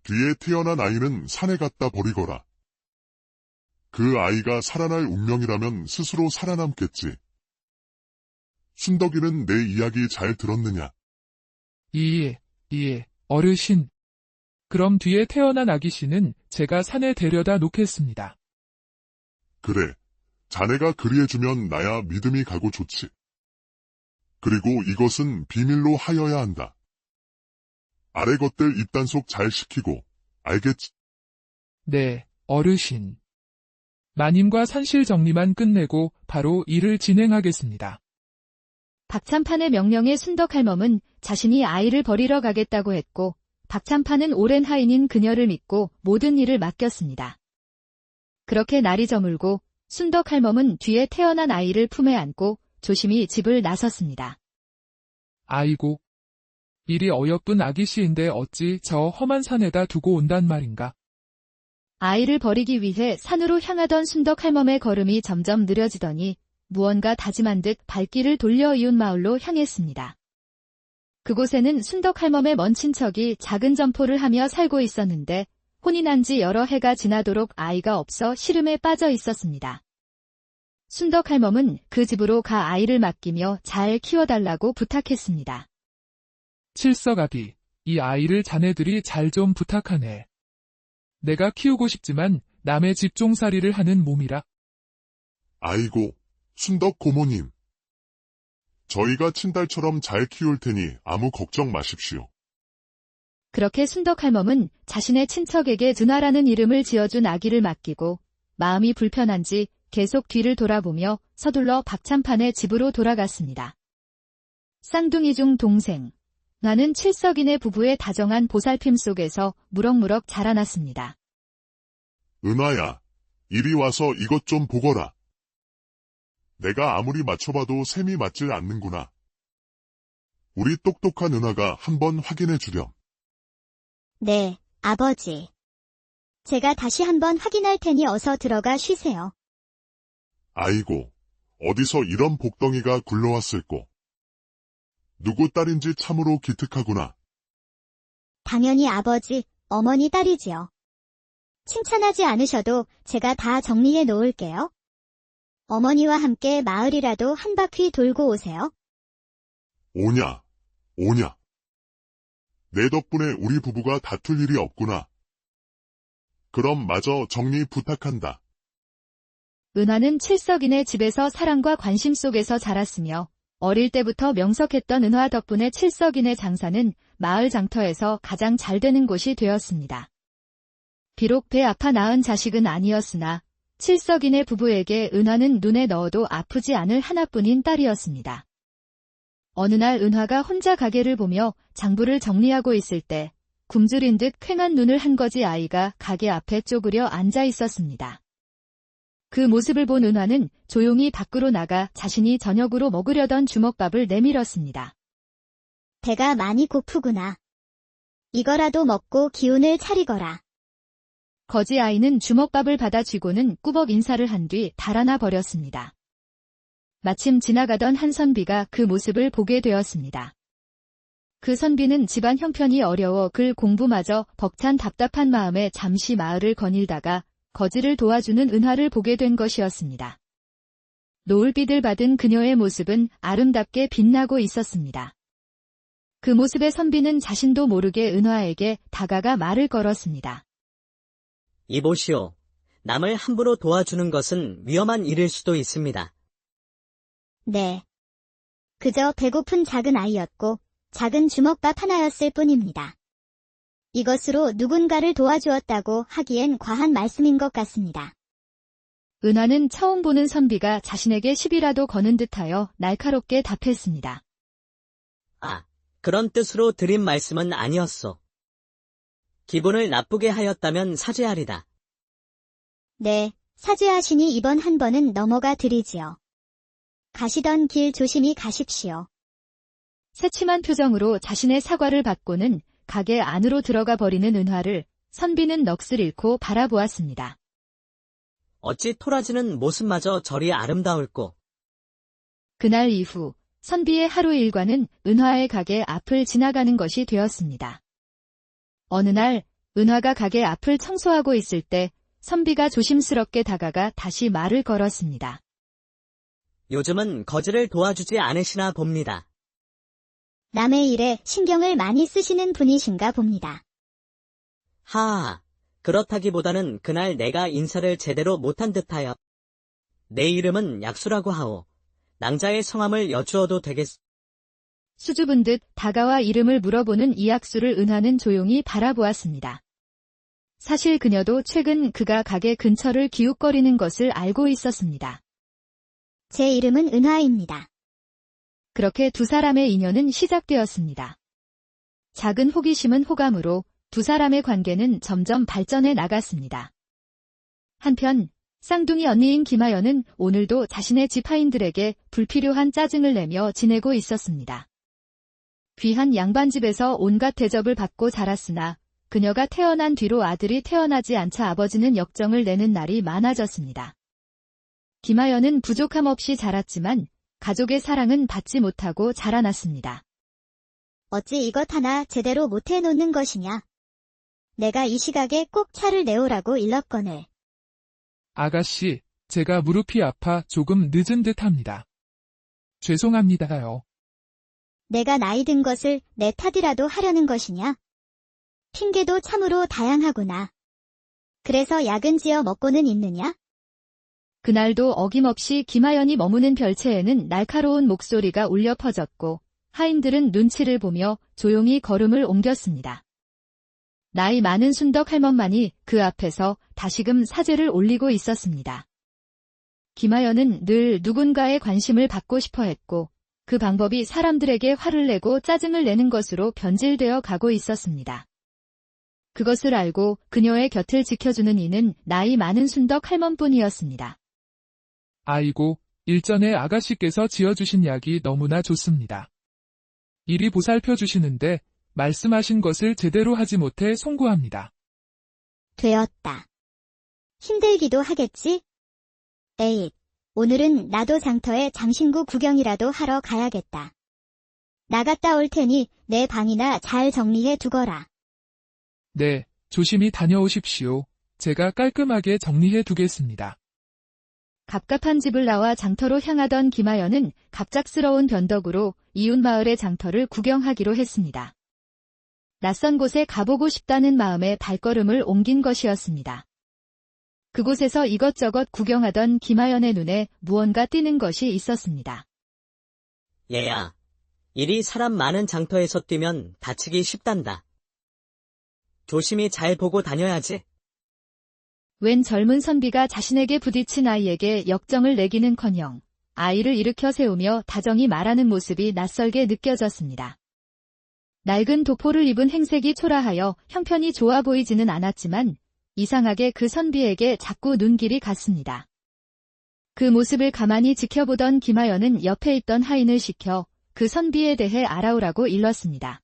뒤에 태어난 아이는 산에 갖다 버리거라. 그 아이가 살아날 운명이라면 스스로 살아남겠지. 순덕이는 내 이야기 잘 들었느냐? 어르신. 그럼 뒤에 태어난 아기씨는 제가 산에 데려다 놓겠습니다. 그래. 자네가 그리해주면 나야 믿음이 가고 좋지. 그리고 이것은 비밀로 하여야 한다. 아래 것들 입단속 잘 시키고, 알겠지? 네, 어르신. 마님과 산실 정리만 끝내고 바로 일을 진행하겠습니다. 박찬판의 명령에 순덕 할멈은 자신이 아이를 버리러 가겠다고 했고 박찬판은 오랜 하인인 그녀를 믿고 모든 일을 맡겼습니다. 그렇게 날이 저물고 순덕 할멈은 뒤에 태어난 아이를 품에 안고 조심히 집을 나섰습니다. 아이고, 이리 어여쁜 아기씨인데 어찌 저 험한 산에다 두고 온단 말인가. 아이를 버리기 위해 산으로 향하던 순덕 할멈의 걸음이 점점 느려지더니 무언가 다짐한 듯 발길을 돌려 이웃 마을로 향했습니다. 그곳에는 순덕 할멈의 먼 친척이 작은 점포를 하며 살고 있었는데 혼이 난 지 여러 해가 지나도록 아이가 없어 시름에 빠져 있었습니다. 순덕 할멈은 그 집으로 가 아이를 맡기며 잘 키워달라고 부탁했습니다. 칠석아비, 이 아이를 자네들이 잘 좀 부탁하네. 내가 키우고 싶지만 남의 집종살이를 하는 몸이라. 아이고, 순덕 고모님. 저희가 친딸처럼 잘 키울 테니 아무 걱정 마십시오. 그렇게 순덕 할멈은 자신의 친척에게 은하라는 이름을 지어준 아기를 맡기고 마음이 불편한지 계속 뒤를 돌아보며 서둘러 박찬판의 집으로 돌아갔습니다. 쌍둥이 중 동생, 나는 칠석이네 부부의 다정한 보살핌 속에서 무럭무럭 자라났습니다. 은하야, 이리 와서 이것 좀 보거라. 내가 아무리 맞춰봐도 셈이 맞질 않는구나. 우리 똑똑한 은하가 한번 확인해 주렴. 네, 아버지. 제가 다시 한번 확인할 테니 어서 들어가 쉬세요. 아이고, 어디서 이런 복덩이가 굴러왔을꼬. 누구 딸인지 참으로 기특하구나. 당연히 아버지, 어머니 딸이지요. 칭찬하지 않으셔도 제가 다 정리해 놓을게요. 어머니와 함께 마을이라도 한 바퀴 돌고 오세요. 오냐, 오냐. 내 덕분에 우리 부부가 다툴 일이 없구나. 그럼 마저 정리 부탁한다. 은하는 칠석이네 집에서 사랑과 관심 속에서 자랐으며 어릴 때부터 명석했던 은하 덕분에 칠석이네 장사는 마을 장터에서 가장 잘 되는 곳이 되었습니다. 비록 배 아파 낳은 자식은 아니었으나 칠석이네 부부에게 은하는 눈에 넣어도 아프지 않을 하나뿐인 딸이었습니다. 어느 날 은하가 혼자 가게를 보며 장부를 정리하고 있을 때 굶주린 듯 퀭한 눈을 한 거지 아이가 가게 앞에 쪼그려 앉아 있었습니다. 그 모습을 본 은하는 조용히 밖으로 나가 자신이 저녁으로 먹으려던 주먹밥을 내밀었습니다. 배가 많이 고프구나. 이거라도 먹고 기운을 차리거라. 거지 아이는 주먹밥을 받아 쥐고는 꾸벅 인사를 한 뒤 달아나 버렸습니다. 마침 지나가던 한 선비가 그 모습을 보게 되었습니다. 그 선비는 집안 형편이 어려워 글 공부마저 벅찬 답답한 마음에 잠시 마을을 거닐다가 거지를 도와주는 은하를 보게 된 것이었습니다. 노을빛을 받은 그녀의 모습은 아름답게 빛나고 있었습니다. 그 모습의 선비는 자신도 모르게 은하에게 다가가 말을 걸었습니다. 이보시오. 남을 함부로 도와주는 것은 위험한 일일 수도 있습니다. 네. 그저 배고픈 작은 아이였고 작은 주먹밥 하나였을 뿐입니다. 이것으로 누군가를 도와주었다고 하기엔 과한 말씀인 것 같습니다. 은하는 처음 보는 선비가 자신에게 시비라도 거는 듯하여 날카롭게 답했습니다. 아, 그런 뜻으로 드린 말씀은 아니었소. 기분을 나쁘게 하였다면 사죄하리다. 네, 사죄하시니 이번 한 번은 넘어가 드리지요. 가시던 길 조심히 가십시오. 새침한 표정으로 자신의 사과를 받고는 가게 안으로 들어가 버리는 은하를 선비는 넋을 잃고 바라보았습니다. 어찌 토라지는 모습마저 저리 아름다울꼬. 그날 이후 선비의 하루 일과는 은하의 가게 앞을 지나가는 것이 되었습니다. 어느 날 은하가 가게 앞을 청소하고 있을 때 선비가 조심스럽게 다가가 다시 말을 걸었습니다. 요즘은 거지를 도와주지 않으시나 봅니다. 남의 일에 신경을 많이 쓰시는 분이신가 봅니다. 하하, 그렇다기보다는 그날 내가 인사를 제대로 못한 듯하여. 내 이름은 약수라고 하오. 낭자의 성함을 여쭈어도 되겠소. 수줍은 듯 다가와 이름을 물어보는 이약수를 은하는 조용히 바라보았습니다. 사실 그녀도 최근 그가 가게 근처를 기웃거리는 것을 알고 있었습니다. 제 이름은 은하입니다. 그렇게 두 사람의 인연은 시작되었습니다. 작은 호기심은 호감으로 두 사람의 관계는 점점 발전해 나갔습니다. 한편 쌍둥이 언니인 김하연은 오늘도 자신의 지파인들에게 불필요한 짜증을 내며 지내고 있었습니다. 귀한 양반집에서 온갖 대접을 받고 자랐으나 그녀가 태어난 뒤로 아들이 태어나지 않자 아버지는 역정을 내는 날이 많아졌습니다. 김하연은 부족함 없이 자랐지만 가족의 사랑은 받지 못하고 자라났습니다. 어찌 이것 하나 제대로 못해 놓는 것이냐. 내가 이 시각에 꼭 차를 내오라고 일렀거늘. 아가씨, 제가 무릎이 아파 조금 늦은 듯 합니다. 죄송합니다요. 내가 나이 든 것을 내 탓이라도 하려는 것이냐? 핑계도 참으로 다양하구나. 그래서 약은 지어 먹고는 있느냐? 그날도 어김없이 김하연이 머무는 별채에는 날카로운 목소리가 울려 퍼졌고 하인들은 눈치를 보며 조용히 걸음을 옮겼습니다. 나이 많은 순덕 할멈만이 그 앞에서 다시금 사죄를 올리고 있었습니다. 김하연은 늘 누군가의 관심을 받고 싶어 했고 그 방법이 사람들에게 화를 내고 짜증을 내는 것으로 변질되어 가고 있었습니다. 그것을 알고 그녀의 곁을 지켜주는 이는 나이 많은 순덕 할멈뿐이었습니다. 아이고, 일전에 아가씨께서 지어주신 약이 너무나 좋습니다. 이리 보살펴 주시는데 말씀하신 것을 제대로 하지 못해 송구합니다. 되었다. 힘들기도 하겠지? 에잇, 오늘은 나도 장터에 장신구 구경이라도 하러 가야겠다. 나갔다 올 테니 내 방이나 잘 정리해 두거라. 네, 조심히 다녀오십시오. 제가 깔끔하게 정리해 두겠습니다. 갑갑한 집을 나와 장터로 향하던 김하연은 갑작스러운 변덕으로 이웃 마을의 장터를 구경하기로 했습니다. 낯선 곳에 가보고 싶다는 마음에 발걸음을 옮긴 것이었습니다. 그곳에서 이것저것 구경하던 김하연의 눈에 무언가 띄는 것이 있었습니다. 얘야, 이리 사람 많은 장터에서 뛰면 다치기 쉽단다. 조심히 잘 보고 다녀야지. 웬 젊은 선비가 자신에게 부딪힌 아이에게 역정을 내기는커녕 아이를 일으켜 세우며 다정히 말하는 모습이 낯설게 느껴졌습니다. 낡은 도포를 입은 행색이 초라하여 형편이 좋아 보이지는 않았지만 이상하게 그 선비에게 자꾸 눈길이 갔습니다. 그 모습을 가만히 지켜보던 김하연은 옆에 있던 하인을 시켜 그 선비에 대해 알아오라고 일렀습니다.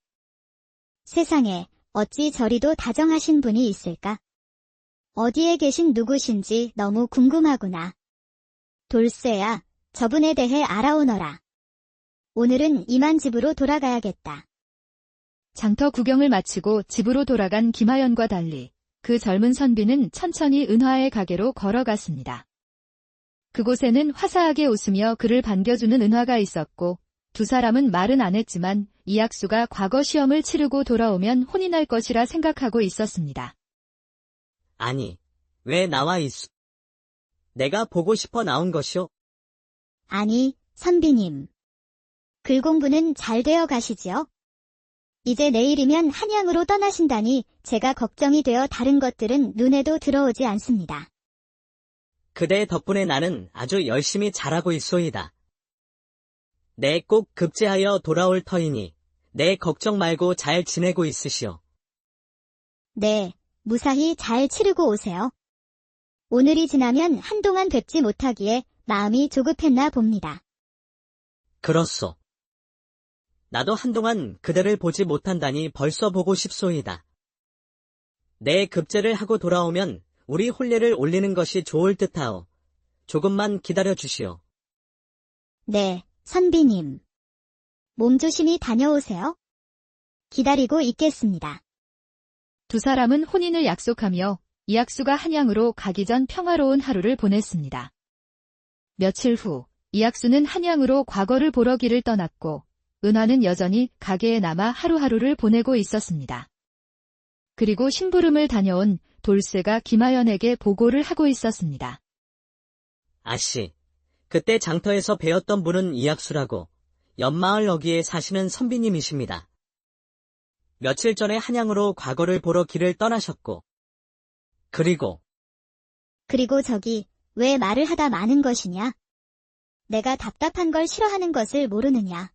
세상에, 어찌 저리도 다정하신 분이 있을까? 어디에 계신 누구신지 너무 궁금하구나. 돌쇠야, 저분에 대해 알아오너라. 오늘은 이만 집으로 돌아가야겠다. 장터 구경을 마치고 집으로 돌아간 김하연과 달리 그 젊은 선비는 천천히 은화의 가게로 걸어갔습니다. 그곳에는 화사하게 웃으며 그를 반겨주는 은화가 있었고 두 사람은 말은 안 했지만 이학수가 과거 시험을 치르고 돌아오면 혼이 날 것이라 생각하고 있었습니다. 아니, 왜 나와 있어? 내가 보고 싶어 나온 것이오. 아니, 선비님. 글 공부는 잘 되어 가시지요? 이제 내일이면 한양으로 떠나신다니 제가 걱정이 되어 다른 것들은 눈에도 들어오지 않습니다. 그대 덕분에 나는 아주 열심히 잘하고 있소이다. 내 꼭 급제하여 돌아올 터이니 내 걱정 말고 잘 지내고 있으시오. 네, 무사히 잘 치르고 오세요. 오늘이 지나면 한동안 뵙지 못하기에 마음이 조급했나 봅니다. 그렇소. 나도 한동안 그대를 보지 못한다니 벌써 보고 싶소이다. 내 급제를 하고 돌아오면 우리 혼례를 올리는 것이 좋을 듯하오. 조금만 기다려 주시오. 네, 선비님. 몸 조심히 다녀오세요. 기다리고 있겠습니다. 두 사람은 혼인을 약속하며 이학수가 한양으로 가기 전 평화로운 하루를 보냈습니다. 며칠 후 이학수는 한양으로 과거를 보러 길을 떠났고 은화는 여전히 가게에 남아 하루하루를 보내고 있었습니다. 그리고 심부름을 다녀온 돌쇠가 김하연에게 보고를 하고 있었습니다. 아씨, 그때 장터에서 뵈었던 분은 이학수라고 옆마을 어귀에 사시는 선비님이십니다. 며칠 전에 한양으로 과거를 보러 길을 떠나셨고 그리고 저기 왜 말을 하다 마는 것이냐? 내가 답답한 걸 싫어하는 것을 모르느냐?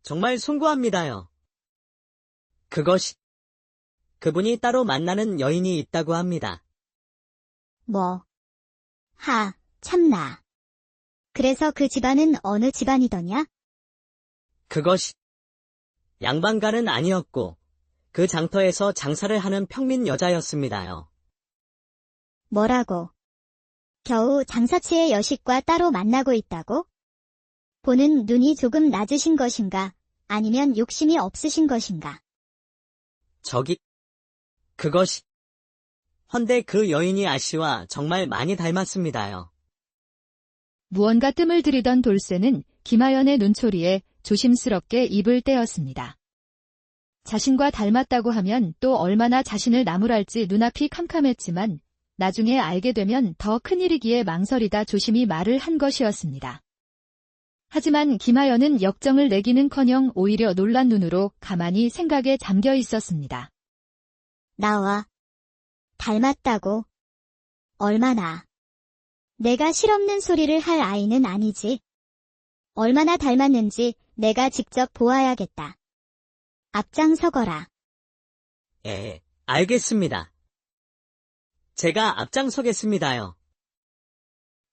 정말 송구합니다요. 그분이 따로 만나는 여인이 있다고 합니다. 참나. 그래서 그 집안은 어느 집안이더냐? 양반가는 아니었고 그 장터에서 장사를 하는 평민 여자였습니다요. 뭐라고? 겨우 장사치의 여식과 따로 만나고 있다고? 보는 눈이 조금 낮으신 것인가? 아니면 욕심이 없으신 것인가? 그것이. 헌데 그 여인이 아씨와 정말 많이 닮았습니다요. 무언가 뜸을 들이던 돌쇠는 김하연의 눈초리에 조심스럽게 입을 떼었습니다. 자신과 닮았다고 하면 또 얼마나 자신을 나무랄지 눈앞이 캄캄했지만 나중에 알게 되면 더 큰일이기에 망설이다 조심히 말을 한 것이었습니다. 하지만 김하연은 역정을 내기는커녕 오히려 놀란 눈으로 가만히 생각에 잠겨 있었습니다. 나와 닮았다고? 얼마나? 내가 실없는 소리를 할 아이는 아니지. 얼마나 닮았는지 내가 직접 보아야겠다. 앞장서거라. 예, 알겠습니다. 제가 앞장서겠습니다요.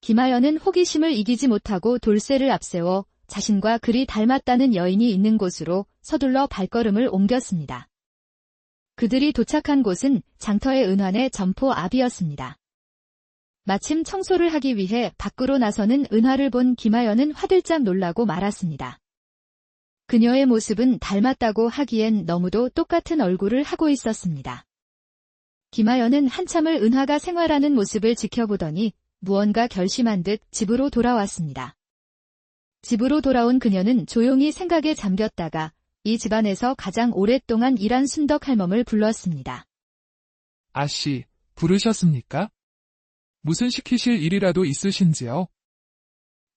김하연은 호기심을 이기지 못하고 돌쇠를 앞세워 자신과 그리 닮았다는 여인이 있는 곳으로 서둘러 발걸음을 옮겼습니다. 그들이 도착한 곳은 장터의 은환의 점포 앞이었습니다. 마침 청소를 하기 위해 밖으로 나서는 은화를 본 김하연은 화들짝 놀라고 말았습니다. 그녀의 모습은 닮았다고 하기엔 너무도 똑같은 얼굴을 하고 있었습니다. 김하연은 한참을 은화가 생활하는 모습을 지켜보더니 무언가 결심한 듯 집으로 돌아왔습니다. 집으로 돌아온 그녀는 조용히 생각에 잠겼다가 이 집안에서 가장 오랫동안 일한 순덕 할멈을 불렀습니다. 아씨, 부르셨습니까? 무슨 시키실 일이라도 있으신지요?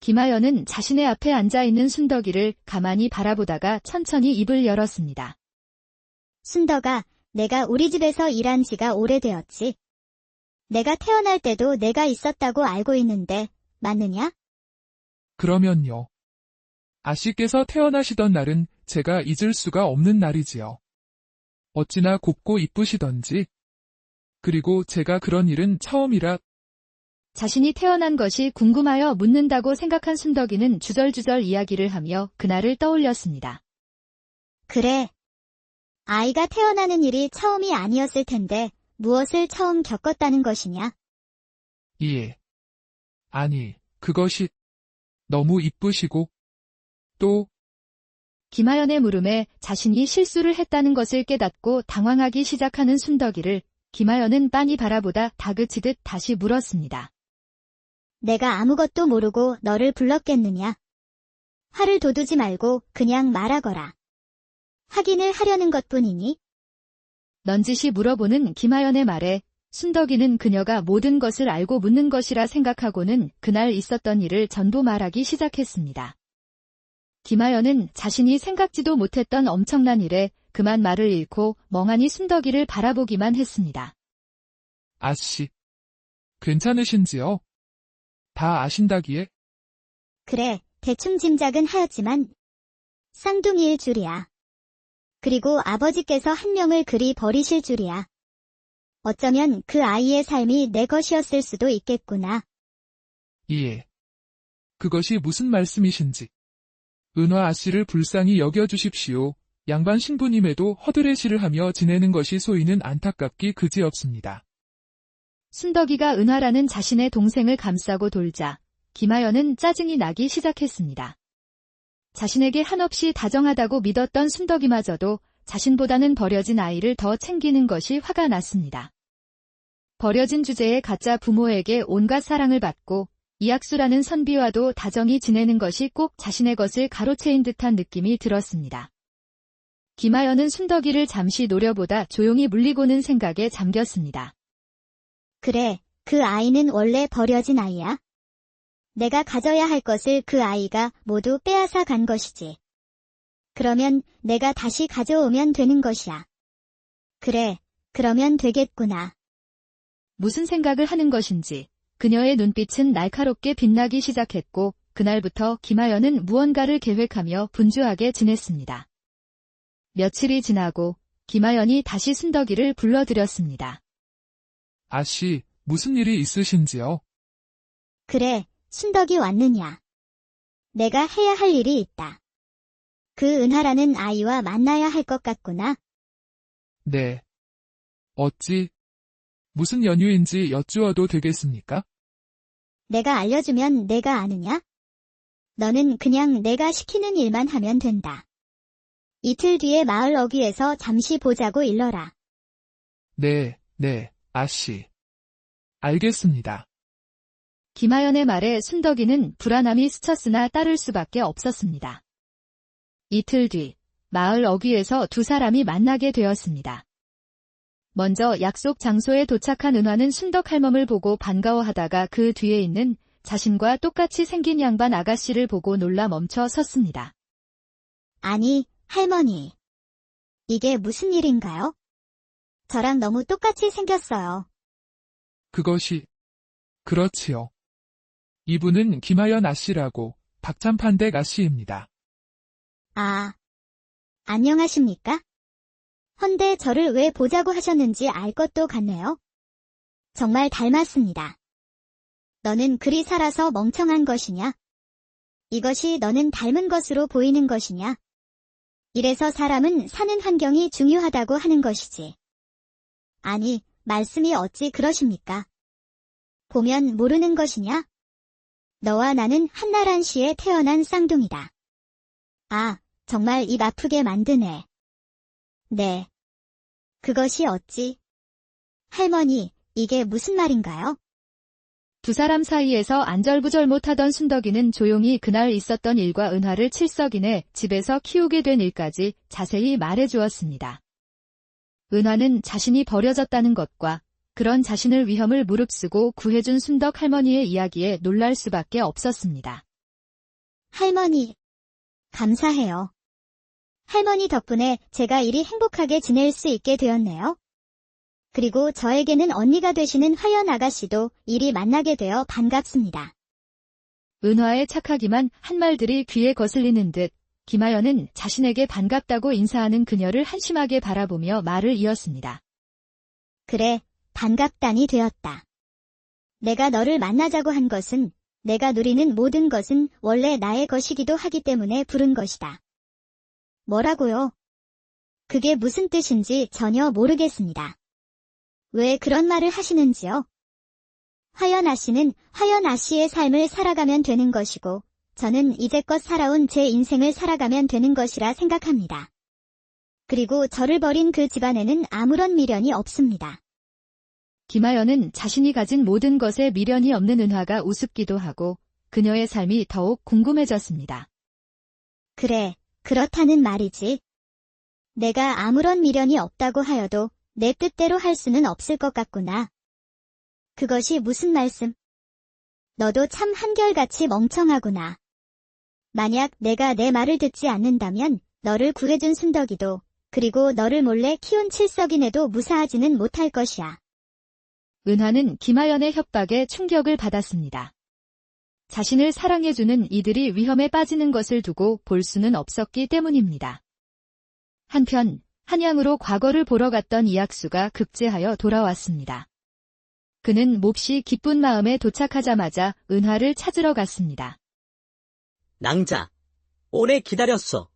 김하연은 자신의 앞에 앉아있는 순덕이를 가만히 바라보다가 천천히 입을 열었습니다. 순덕아, 내가 우리 집에서 일한 지가 오래되었지. 내가 태어날 때도 내가 있었다고 알고 있는데 맞느냐? 그러면요. 아씨께서 태어나시던 날은 제가 잊을 수가 없는 날이지요. 어찌나 곱고 이쁘시던지. 그리고 제가 그런 일은 처음이라. 자신이 태어난 것이 궁금하여 묻는다고 생각한 순덕이는 주절주절 이야기를 하며 그날을 떠올렸습니다. 그래. 아이가 태어나는 일이 처음이 아니었을 텐데 무엇을 처음 겪었다는 것이냐? 예. 아니, 그것이 너무 이쁘시고 또 김하연의 물음에 자신이 실수를 했다는 것을 깨닫고 당황하기 시작하는 순덕이를 김하연은 빤히 바라보다 다그치듯 다시 물었습니다. 내가 아무것도 모르고 너를 불렀겠느냐? 화를 돋우지 말고 그냥 말하거라. 확인을 하려는 것뿐이니? 넌지시 물어보는 김하연의 말에 순덕이는 그녀가 모든 것을 알고 묻는 것이라 생각하고는 그날 있었던 일을 전부 말하기 시작했습니다. 김하연은 자신이 생각지도 못했던 엄청난 일에 그만 말을 잃고 멍하니 순덕이를 바라보기만 했습니다. 아씨, 괜찮으신지요? 다 아신다기에? 그래, 대충 짐작은 하였지만 쌍둥이일 줄이야. 그리고 아버지께서 한 명을 그리 버리실 줄이야. 어쩌면 그 아이의 삶이 내 것이었을 수도 있겠구나. 예. 그것이 무슨 말씀이신지. 은화 아씨를 불쌍히 여겨주십시오. 양반 신부님에도 허드레시를 하며 지내는 것이 소이는 안타깝기 그지없습니다. 순덕이가 은화라는 자신의 동생을 감싸고 돌자 김하연은 짜증이 나기 시작했습니다. 자신에게 한없이 다정하다고 믿었던 순덕이마저도 자신보다는 버려진 아이를 더 챙기는 것이 화가 났습니다. 버려진 주제에 가짜 부모에게 온갖 사랑을 받고 이학수라는 선비와도 다정히 지내는 것이 꼭 자신의 것을 가로채인 듯한 느낌이 들었습니다. 김하연은 순덕이를 잠시 노려보다 조용히 물리고는 생각에 잠겼습니다. 그래, 그 아이는 원래 버려진 아이야. 내가 가져야 할 것을 그 아이가 모두 빼앗아 간 것이지. 그러면 내가 다시 가져오면 되는 것이야. 그래, 그러면 되겠구나. 무슨 생각을 하는 것인지 그녀의 눈빛은 날카롭게 빛나기 시작했고 그날부터 김하연은 무언가를 계획하며 분주하게 지냈습니다. 며칠이 지나고 김하연이 다시 순덕이를 불러들였습니다. 아씨, 무슨 일이 있으신지요? 그래, 순덕이 왔느냐. 내가 해야 할 일이 있다. 그 은하라는 아이와 만나야 할 것 같구나. 네. 어찌, 무슨 연유인지 여쭈어도 되겠습니까? 내가 알려주면 내가 아느냐? 너는 그냥 내가 시키는 일만 하면 된다. 이틀 뒤에 마을 어귀에서 잠시 보자고 일러라. 네, 아씨. 알겠습니다. 김하연의 말에 순덕이는 불안함이 스쳤으나 따를 수밖에 없었습니다. 이틀 뒤, 마을 어귀에서 두 사람이 만나게 되었습니다. 먼저 약속 장소에 도착한 은화는 순덕 할멈을 보고 반가워하다가 그 뒤에 있는 자신과 똑같이 생긴 양반 아가씨를 보고 놀라 멈춰 섰습니다. 아니, 할머니. 이게 무슨 일인가요? 저랑 너무 똑같이 생겼어요. 그렇지요. 이분은 김하연 아씨라고 박찬판댁 아씨입니다. 아, 안녕하십니까? 헌데 저를 왜 보자고 하셨는지 알 것도 같네요. 정말 닮았습니다. 너는 그리 살아서 멍청한 것이냐? 이것이 너는 닮은 것으로 보이는 것이냐? 이래서 사람은 사는 환경이 중요하다고 하는 것이지. 아니, 말씀이 어찌 그러십니까? 보면 모르는 것이냐? 너와 나는 한나란 시에 태어난 쌍둥이다. 아, 정말 입 아프게 만드네. 네. 그것이 어찌? 할머니, 이게 무슨 말인가요? 두 사람 사이에서 안절부절 못하던 순덕이는 조용히 그날 있었던 일과 은화를 칠석이내 집에서 키우게 된 일까지 자세히 말해주었습니다. 은화는 자신이 버려졌다는 것과 그런 자신을 위험을 무릅쓰고 구해준 순덕 할머니의 이야기에 놀랄 수밖에 없었습니다. 할머니, 감사해요. 할머니 덕분에 제가 이리 행복하게 지낼 수 있게 되었네요. 그리고 저에게는 언니가 되시는 화연 아가씨도 이리 만나게 되어 반갑습니다. 은화의 착하기만 한 말들이 귀에 거슬리는 듯 김하연은 자신에게 반갑다고 인사하는 그녀를 한심하게 바라보며 말을 이었습니다. 그래, 반갑다니 되었다. 내가 너를 만나자고 한 것은 내가 누리는 모든 것은 원래 나의 것이기도 하기 때문에 부른 것이다. 뭐라고요? 그게 무슨 뜻인지 전혀 모르겠습니다. 왜 그런 말을 하시는지요? 화연 아씨는 화연 아씨의 삶을 살아가면 되는 것이고 저는 이제껏 살아온 제 인생을 살아가면 되는 것이라 생각합니다. 그리고 저를 버린 그 집안에는 아무런 미련이 없습니다. 김하연은 자신이 가진 모든 것에 미련이 없는 은화가 우습기도 하고 그녀의 삶이 더욱 궁금해졌습니다. 그래, 그렇다는 말이지. 내가 아무런 미련이 없다고 하여도 내 뜻대로 할 수는 없을 것 같구나. 그것이 무슨 말씀? 너도 참 한결같이 멍청하구나. 만약 내가 내 말을 듣지 않는다면 너를 구해준 순덕이도 그리고 너를 몰래 키운 칠석이네도 무사하지는 못할 것이야. 은화는 김하연의 협박에 충격을 받았습니다. 자신을 사랑해주는 이들이 위험에 빠지는 것을 두고 볼 수는 없었기 때문입니다. 한편 한양으로 과거를 보러 갔던 이학수가 급제하여 돌아왔습니다. 그는 몹시 기쁜 마음에 도착하자마자 은화를 찾으러 갔습니다. 낭자, 오래 기다렸어.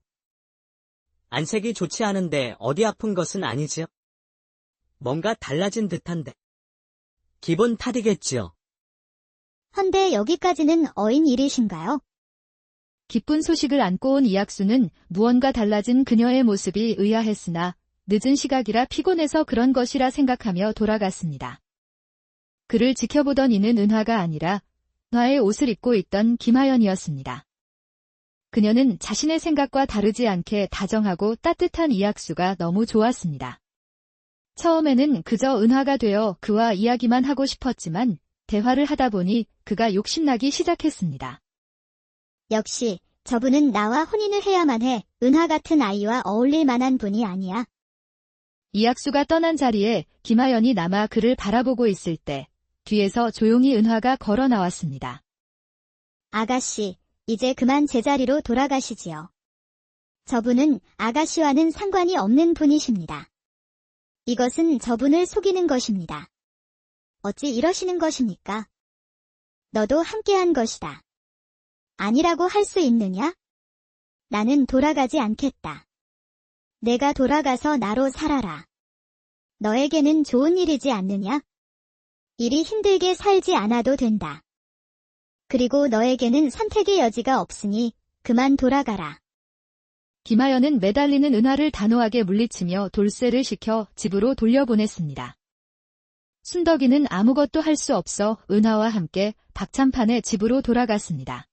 안색이 좋지 않은데 어디 아픈 것은 아니지요? 뭔가 달라진 듯한데. 기분 탓이겠지요. 헌데 여기까지는 어인 일이신가요? 기쁜 소식을 안고 온 이학수는 무언가 달라진 그녀의 모습이 의아했으나 늦은 시각이라 피곤해서 그런 것이라 생각하며 돌아갔습니다. 그를 지켜보던 이는 은화가 아니라 은화의 옷을 입고 있던 김하연이었습니다. 그녀는 자신의 생각과 다르지 않게 다정하고 따뜻한 이학수가 너무 좋았습니다. 처음에는 그저 은화가 되어 그와 이야기만 하고 싶었지만 대화를 하다 보니 그가 욕심나기 시작했습니다. 역시 저분은 나와 혼인을 해야만 해. 은화 같은 아이와 어울릴 만한 분이 아니야. 이학수가 떠난 자리에 김하연이 남아 그를 바라보고 있을 때 뒤에서 조용히 은화가 걸어 나왔습니다. 아가씨, 이제 그만 제자리로 돌아가시지요. 저분은 아가씨와는 상관이 없는 분이십니다. 이것은 저분을 속이는 것입니다. 어찌 이러시는 것입니까? 너도 함께한 것이다. 아니라고 할 수 있느냐? 나는 돌아가지 않겠다. 내가 돌아가서 나로 살아라. 너에게는 좋은 일이지 않느냐? 이리 힘들게 살지 않아도 된다. 그리고 너에게는 선택의 여지가 없으니 그만 돌아가라. 김하연은 매달리는 은하를 단호하게 물리치며 돌쇠를 시켜 집으로 돌려보냈습니다. 순덕이는 아무것도 할 수 없어 은하와 함께 박찬판의 집으로 돌아갔습니다.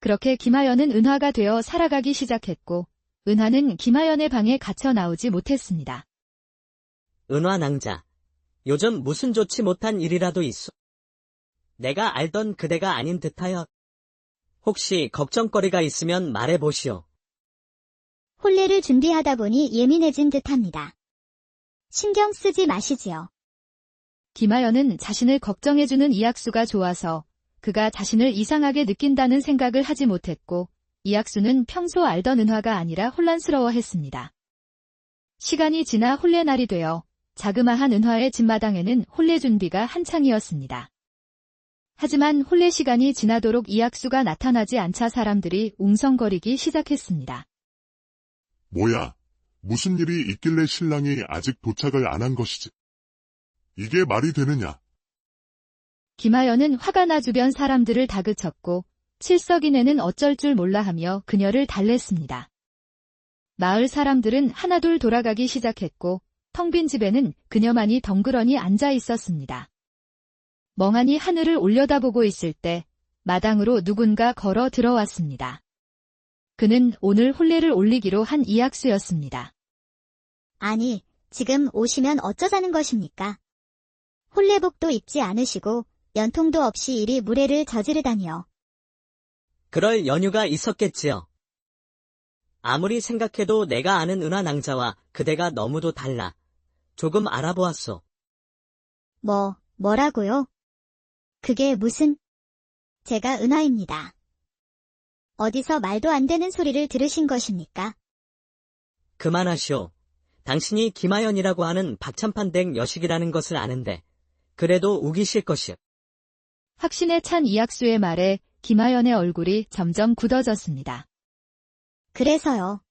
그렇게 김하연은 은하가 되어 살아가기 시작했고 은하는 김하연의 방에 갇혀 나오지 못했습니다. 은화 낭자, 요즘 무슨 좋지 못한 일이라도 있어? 내가 알던 그대가 아닌 듯하여. 혹시 걱정거리가 있으면 말해보시오. 혼례를 준비하다 보니 예민해진 듯합니다. 신경 쓰지 마시지요. 김하연은 자신을 걱정해주는 이학수가 좋아서 그가 자신을 이상하게 느낀다는 생각을 하지 못했고 이학수는 평소 알던 은화가 아니라 혼란스러워했습니다. 시간이 지나 혼례날이 되어 자그마한 은화의 집마당에는 혼례 준비가 한창이었습니다. 하지만 혼례 시간이 지나도록 이학수가 나타나지 않자 사람들이 웅성거리기 시작했습니다. 뭐야, 무슨 일이 있길래 신랑이 아직 도착을 안 한 것이지? 이게 말이 되느냐? 김하연은 화가 나 주변 사람들을 다그쳤고 칠석이네는 어쩔 줄 몰라 하며 그녀를 달랬습니다. 마을 사람들은 하나둘 돌아가기 시작했고 텅 빈 집에는 그녀만이 덩그러니 앉아 있었습니다. 멍하니 하늘을 올려다보고 있을 때 마당으로 누군가 걸어 들어왔습니다. 그는 오늘 혼례를 올리기로 한 이학수였습니다. 아니, 지금 오시면 어쩌자는 것입니까? 혼례복도 입지 않으시고 연통도 없이 이리 무례를 저지르다니요. 그럴 연유가 있었겠지요. 아무리 생각해도 내가 아는 은화 낭자와 그대가 너무도 달라. 조금 알아보았소. 뭐라고요? 그게 무슨... 제가 은하입니다. 어디서 말도 안 되는 소리를 들으신 것입니까? 그만하시오. 당신이 김하연이라고 하는 박찬판 댁 여식이라는 것을 아는데 그래도 우기실 것이오. 확신에 찬 이학수의 말에 김하연의 얼굴이 점점 굳어졌습니다. 그래서요.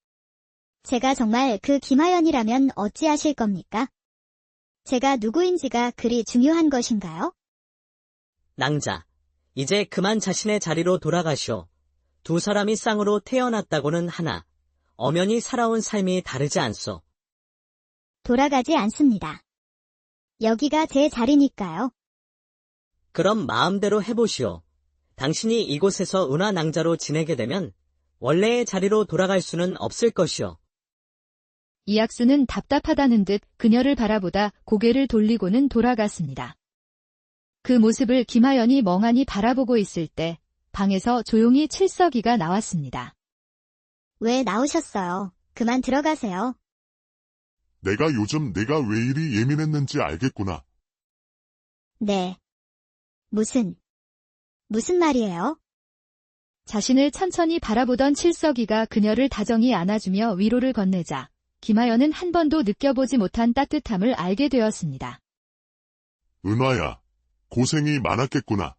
제가 정말 그 김하연이라면 어찌하실 겁니까? 제가 누구인지가 그리 중요한 것인가요? 낭자, 이제 그만 자신의 자리로 돌아가시오. 두 사람이 쌍으로 태어났다고는 하나 엄연히 살아온 삶이 다르지 않소. 돌아가지 않습니다. 여기가 제 자리니까요. 그럼 마음대로 해보시오. 당신이 이곳에서 은화 낭자로 지내게 되면 원래의 자리로 돌아갈 수는 없을 것이오. 이학수는 답답하다는 듯 그녀를 바라보다 고개를 돌리고는 돌아갔습니다. 그 모습을 김하연이 멍하니 바라보고 있을 때 방에서 조용히 칠석이가 나왔습니다. 왜 나오셨어요? 그만 들어가세요. 내가 요즘 내가 왜 이리 예민했는지 알겠구나. 네. 무슨 말이에요? 자신을 천천히 바라보던 칠석이가 그녀를 다정히 안아주며 위로를 건네자 김하연은 한 번도 느껴보지 못한 따뜻함을 알게 되었습니다. 은화야, 고생이 많았겠구나.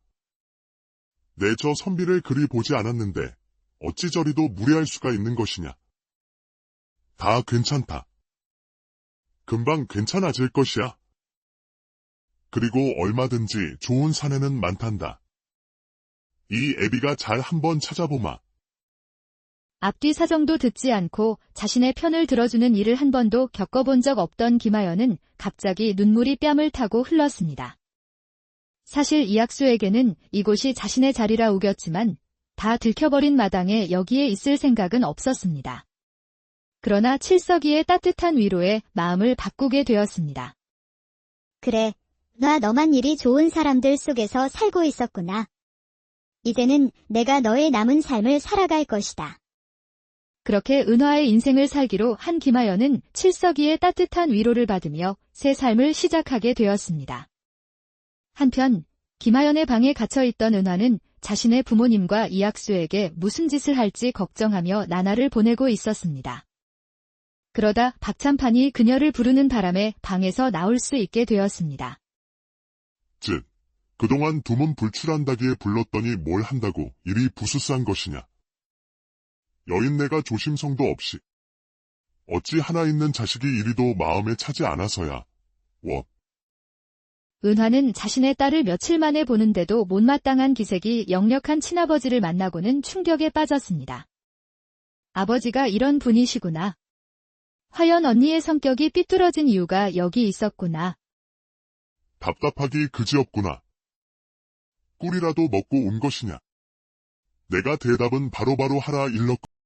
내 저 선비를 그리 보지 않았는데 어찌 저리도 무례할 수가 있는 것이냐. 다 괜찮다. 금방 괜찮아질 것이야. 그리고 얼마든지 좋은 사내는 많단다. 이 애비가 잘 한번 찾아보마. 앞뒤 사정도 듣지 않고 자신의 편을 들어주는 일을 한 번도 겪어본 적 없던 김하연은 갑자기 눈물이 뺨을 타고 흘렀습니다. 사실 이학수에게는 이곳이 자신의 자리라 우겼지만 다 들켜버린 마당에 여기에 있을 생각은 없었습니다. 그러나 칠석이의 따뜻한 위로에 마음을 바꾸게 되었습니다. 그래, 너만 이리 좋은 사람들 속에서 살고 있었구나. 이제는 내가 너의 남은 삶을 살아갈 것이다. 그렇게 은화의 인생을 살기로 한 김하연은 칠석이의 따뜻한 위로를 받으며 새 삶을 시작하게 되었습니다. 한편 김하연의 방에 갇혀있던 은화는 자신의 부모님과 이학수에게 무슨 짓을 할지 걱정하며 나날을 보내고 있었습니다. 그러다 박찬판이 그녀를 부르는 바람에 방에서 나올 수 있게 되었습니다. 즉, 그동안 두문 불출한다기에 불렀더니 뭘 한다고 이리 부수싼 것이냐. 여인네가 조심성도 없이 어찌 하나 있는 자식이 이리도 마음에 차지 않아서야. 은화는 자신의 딸을 며칠 만에 보는데도 못마땅한 기색이 역력한 친아버지를 만나고는 충격에 빠졌습니다. 아버지가 이런 분이시구나. 화연 언니의 성격이 삐뚤어진 이유가 여기 있었구나. 답답하기 그지없구나. 꿀이라도 먹고 온 것이냐. 내가 대답은 바로바로 하라 일렀거든.